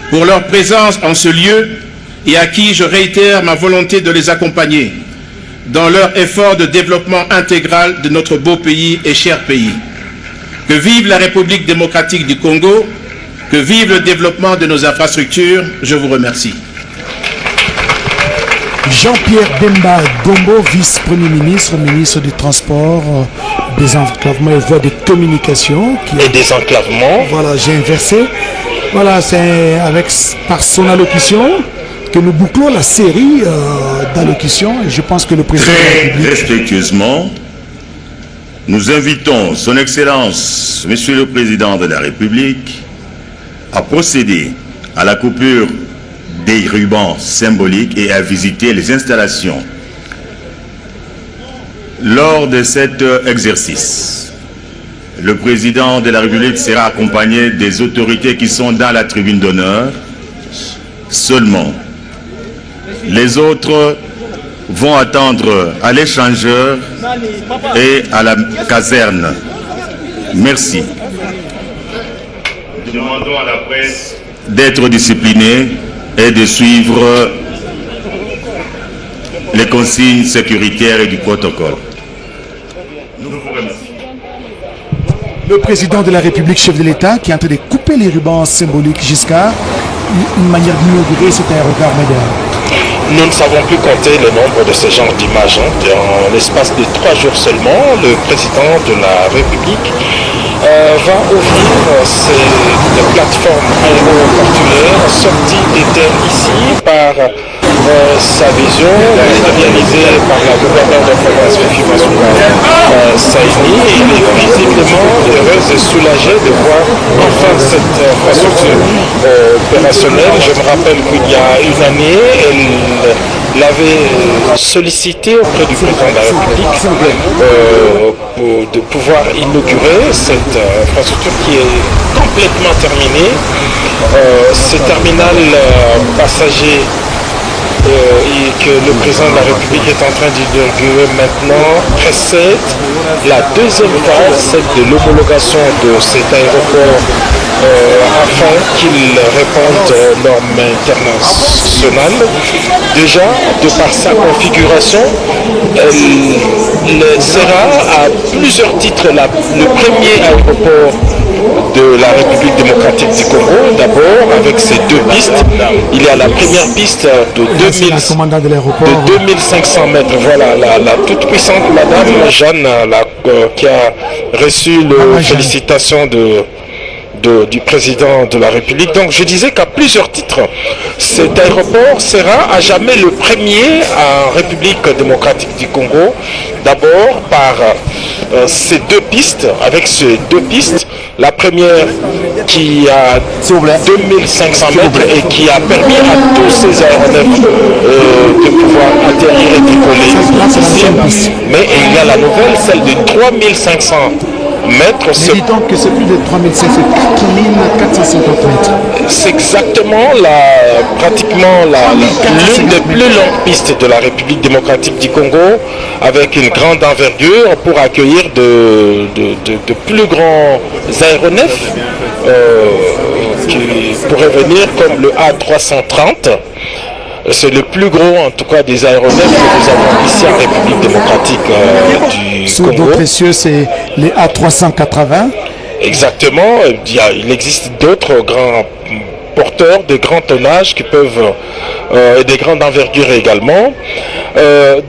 pour leur présence en ce lieu et à qui je réitère ma volonté de les accompagner dans leur effort de développement intégral de notre beau pays et cher pays. Que vive la République démocratique du Congo, que vive le développement de nos infrastructures. Je vous remercie. Jean-Pierre Bemba Gombo, vice-premier ministre, ministre du Transport, désenclavement et voies de communication. Et désenclavement. Voilà, j'ai inversé. Voilà, c'est par son allocution que nous bouclons la série d'allocutions. Et je pense que le président de la République... Respectueusement, nous invitons son Excellence, Monsieur le Président de la République, à procéder à la coupure des rubans symboliques et à visiter les installations. Lors de cet exercice, le Président de la République sera accompagné des autorités qui sont dans la tribune d'honneur seulement. Les autres vont attendre à l'échangeur et à la caserne. Merci. Nous demandons à la presse d'être disciplinée et de suivre les consignes sécuritaires et du protocole. Nous vous remercions. Le président de la République, chef de l'État, qui est en train de couper les rubans symboliques jusqu'à une manière d'inaugurer cet aérogare moderne. Nous ne savons plus compter le nombre de ce genre d'images. En l'espace de 3 jours seulement, le président de la République va ouvrir cette plateforme aéroportuaire sortie des terres ici par sa vision réalisée par la gouverneure de province Fifi Massoula Saini. Il est visiblement heureuse et soulagée de voir enfin cette infrastructure opérationnelle. Je me rappelle qu'il y a une année, elle l'avait sollicité auprès du président de la République de pouvoir inaugurer cette infrastructure qui est complètement terminée. Ce terminal passager et que le président de la République est en train d'inaugurer maintenant précède la deuxième phase, celle de l'homologation de cet aéroport afin qu'il réponde aux normes internationales. Déjà, de par sa configuration, elle sera à plusieurs titres le premier aéroport de la République démocratique du Congo. D'abord, avec ces deux pistes, il y a la première piste de 2500 mètres. Voilà, la toute puissante Madame Jeanne qui a reçu les félicitations du président de la République. Donc je disais qu'à plusieurs titres, cet aéroport sera à jamais le premier en République démocratique du Congo. D'abord par ces deux pistes, avec ces deux pistes, la première qui a 2500 mètres et qui a permis à tous ces aéronefs de pouvoir atterrir et décoller ici. Mais il y a la nouvelle, celle de 3500 mètres. Mais dis donc que c'est plus de 3500, c'est 4450 mètres. C'est exactement pratiquement l'une des plus longues pistes de la République démocratique du Congo, avec une grande envergure pour accueillir de plus grands aéronefs qui pourraient venir comme le A330. C'est le plus gros, en tout cas, des aéronefs que nous avons ici en République démocratique du Congo. Précieux, c'est les A380. Exactement. Il existe d'autres grands porteurs, des grands tonnages qui peuvent, et des grandes envergures également.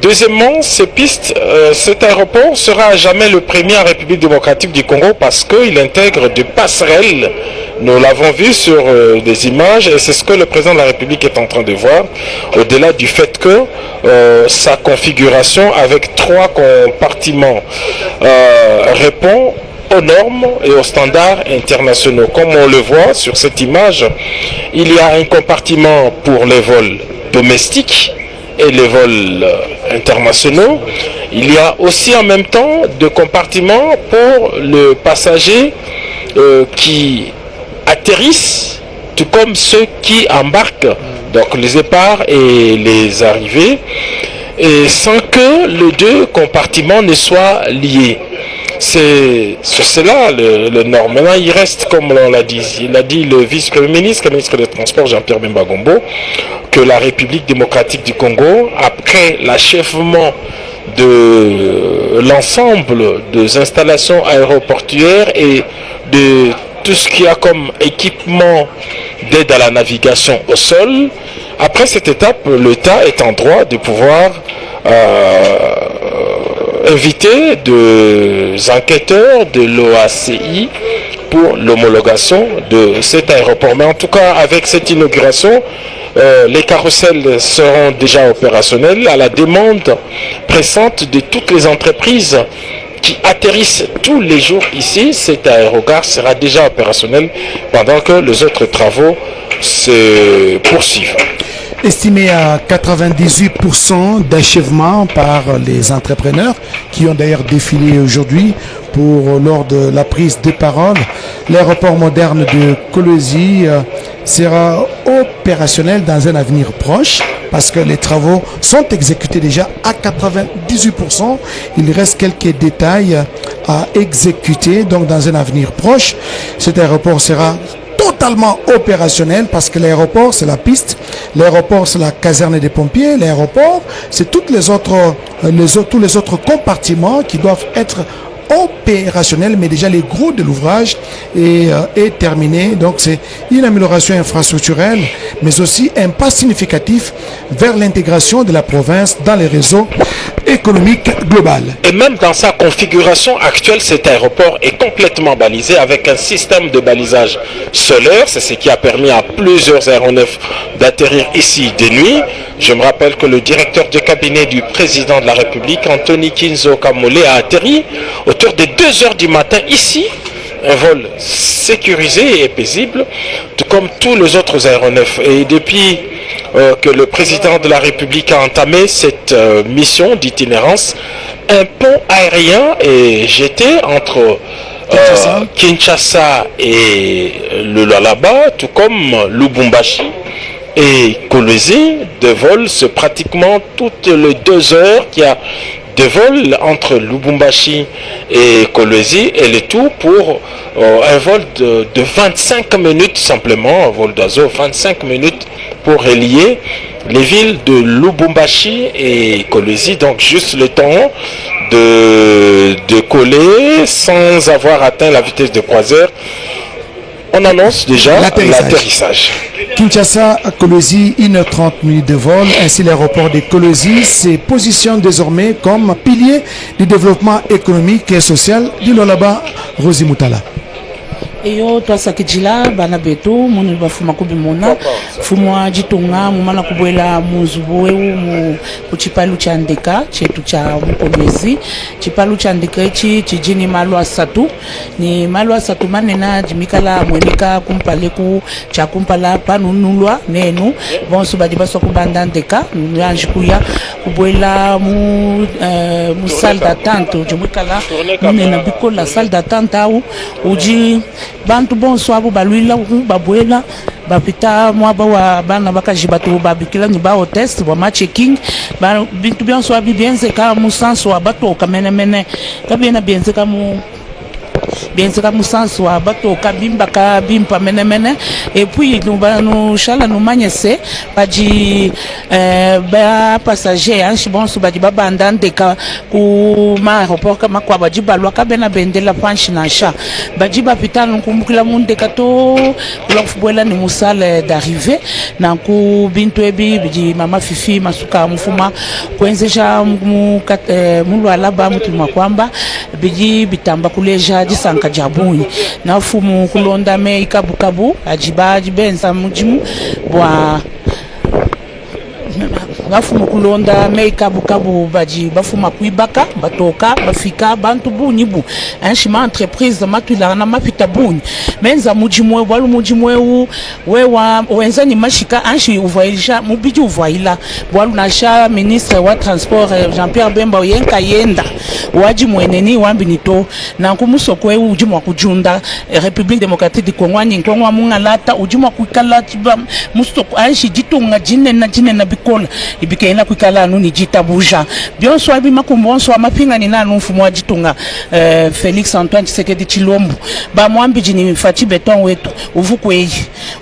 Deuxièmement, cet aéroport sera à jamais le premier en République démocratique du Congo parce qu'il intègre des passerelles. Nous l'avons vu sur des images et c'est ce que le président de la République est en train de voir, au-delà du fait que sa configuration avec 3 compartiments répond aux normes et aux standards internationaux. Comme on le voit sur cette image, il y a un compartiment pour les vols domestiques et les vols internationaux. Il y a aussi en même temps des compartiments pour le passager qui atterrissent, tout comme ceux qui embarquent, donc les départs et les arrivées, et sans que les deux compartiments ne soient liés. C'est sur cela le nord. Maintenant, il reste, comme on l'a dit, il a dit le vice-premier ministre, le ministre des Transports, Jean-Pierre Bemba Gombo, que la République démocratique du Congo, après l'achèvement de l'ensemble des installations aéroportuaires et de tout ce qu'il y a comme équipement d'aide à la navigation au sol, après cette étape, l'État est en droit de pouvoir inviter des enquêteurs de l'OACI pour l'homologation de cet aéroport. Mais en tout cas, avec cette inauguration, les carrousels seront déjà opérationnels à la demande pressante de toutes les entreprises qui atterrissent tous les jours ici. Cet aérogare sera déjà opérationnel pendant que les autres travaux se poursuivent. Estimé à 98% d'achèvement par les entrepreneurs qui ont d'ailleurs défilé aujourd'hui lors de la prise de parole. L'aéroport moderne de Kolwezi sera opérationnel dans un avenir proche parce que les travaux sont exécutés déjà à 98%. Il reste quelques détails à exécuter, donc dans un avenir proche. Cet aéroport sera totalement opérationnel parce que l'aéroport c'est la piste, l'aéroport c'est la caserne des pompiers, l'aéroport c'est tous les autres compartiments qui doivent être opérationnels, mais déjà les gros de l'ouvrage est terminé. Donc c'est une amélioration infrastructurelle mais aussi un pas significatif vers l'intégration de la province dans les réseaux économique global. Et même dans sa configuration actuelle, cet aéroport est complètement balisé avec un système de balisage solaire. C'est ce qui a permis à plusieurs aéronefs d'atterrir ici de nuit. Je me rappelle que le directeur de cabinet du président de la République, Anthony Kinzo Kamole, a atterri autour de 2 heures du matin ici. Un vol sécurisé et paisible, tout comme tous les autres aéronefs. Et depuis que le président de la République a entamé cette mission d'itinérance, un pont aérien est jeté entre Kinshasa et le Lualaba, tout comme Lubumbashi et Kolwezi. De vols, c'est pratiquement toutes les 2 heures qu'il y a de vols entre Lubumbashi et Kolwezi, et le tout pour un vol de 25 minutes simplement, un vol d'oiseau, 25 minutes pour relier les villes de Lubumbashi et Kolwezi, donc juste le temps de coller sans avoir atteint la vitesse de croisière. On annonce déjà l'atterrissage. Kinshasa à Kolwezi, 1h30 de vol. Ainsi, l'aéroport de Kolwezi se positionne désormais comme pilier du développement économique et social du Lualaba. Rosi Moutala. Eyo twasakijila bana betu munu bafuma kubimona fumwa jitunga mumana kubwela muzubuwe mu kuchipalu cha ndeka chetu cha Kolwezi. Chipalu cha ndeka ichi chijini malwa satu ni malwa satu manena jimikala mwenika kumpaleku cha kumpala panunulwa nenu bonso badi baso kubanda ndeka yanjikuya kubwela mu salle d'attente jimikala munena bikola salle d'attente au uji bantu bonso abo balwila babwela bapita mwaba wa bana bakajibatu babikila ni ba test wa ma checking ba bintu bonso abi bienze ka musanso wa bato kamenemene kabena bienze ka mu bienze ka musanso wa bato kabimba ka bimpa menemene et puis nous shala nous manyese baji ba passager anshi bonso baji babanda ndeka ku ma aéroport kama kwa baji balwa kabena bendela panchi na sha baji bapita nkumbukila mundeka to kulofubwela ni musale d'arrivée na ku bintu ebi biji mama fifi masuka mfuma kwenzeja mu Lualaba mutuma kwamba biji bitamba kuleja jisanka jabuni na fumu kulonda me ikabukabu ajibaji benza mujimu bwa bafuma kulonda meika bukabu baji bafuma kuibaka batoka bafika bantu bunyibu anshima entreprise matula na mapita bunyi menza mujimwe walu mujimwe wewa wenzani mashika anshi uvaisha mubiji uvaila walu nasha ministre wa transport Jean-Pierre Bemba yenka yenda waji mweneni wambi nito na kumusoko we ujimwa kujunda République démocratique du Congo nyingwa munga lata ujimwa kuikala tiba musoko anshi jitunga jine na bikola ibikaina kuikala nuni jitabuja bionso abi makumbonso amapinga ni nanu mfumo wa jitunga Félix Antoine Tshisekedi Tshilombo ba mwambi jini fati beton wetu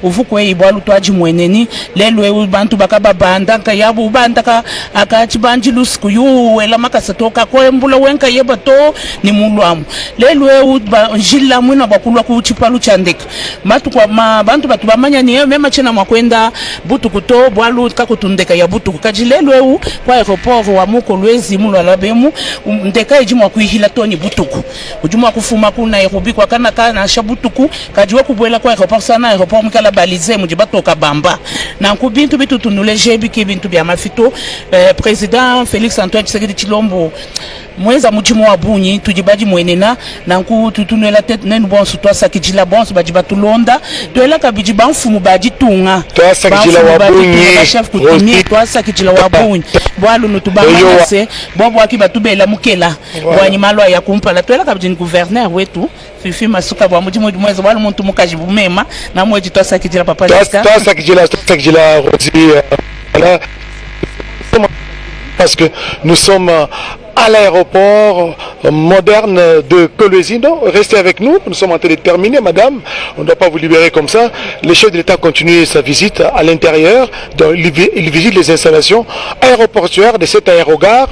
uvukwe bwalu twaji mweneni lelwe bantu bakaba banda kayabu banda akachi banjilus kuyu ela makasatoka kwembula wenka yeba to ni mulwamu lelwe jilla mwina bakulwa ku chipalu chandeka matu kwa bantu batu bamanya ni mema chena mwakwenda butu kuto bwalu kakutundeka ya butu kajilelwe kwa aéroport wa Kolwezi mu Lualaba ndeka ejimwa kuihila toni butuku ujumwa kufuma kuna Nairobi kwa kana shabutuku kajiwa kubwela kwa aéroport sana aéroport mukala balize mujibato kabamba na kubintu bitu tunuleje biki bintu bya mafito président Félix Antoine Tshisekedi Tshilombo mweza mujimo wa bunyi tujibaji mwenena na nku tutunela tete nenu bonso twasakijila bonso bajibatu londa toela kabiji banfumu bajitunga twasakijila wa bunyi chef kutumie twasakijila wa bunyi bwalu nutubamase bobo akibatubela mukela bwanyimalwa ya kumpala toela kabiji ni gouverneur wetu fifi masuka bwa mujimo mweza bwalu muntu mukaji bumema na mweji twasakijila papa twasakijila Rosi voilà parce que nous sommes à l'aéroport moderne de Kolwezi. Restez avec nous, nous sommes en train de terminer, madame. On ne doit pas vous libérer comme ça. Le chef de l'État continue sa visite à l'intérieur. Il visite les installations aéroportuaires de cet aérogare.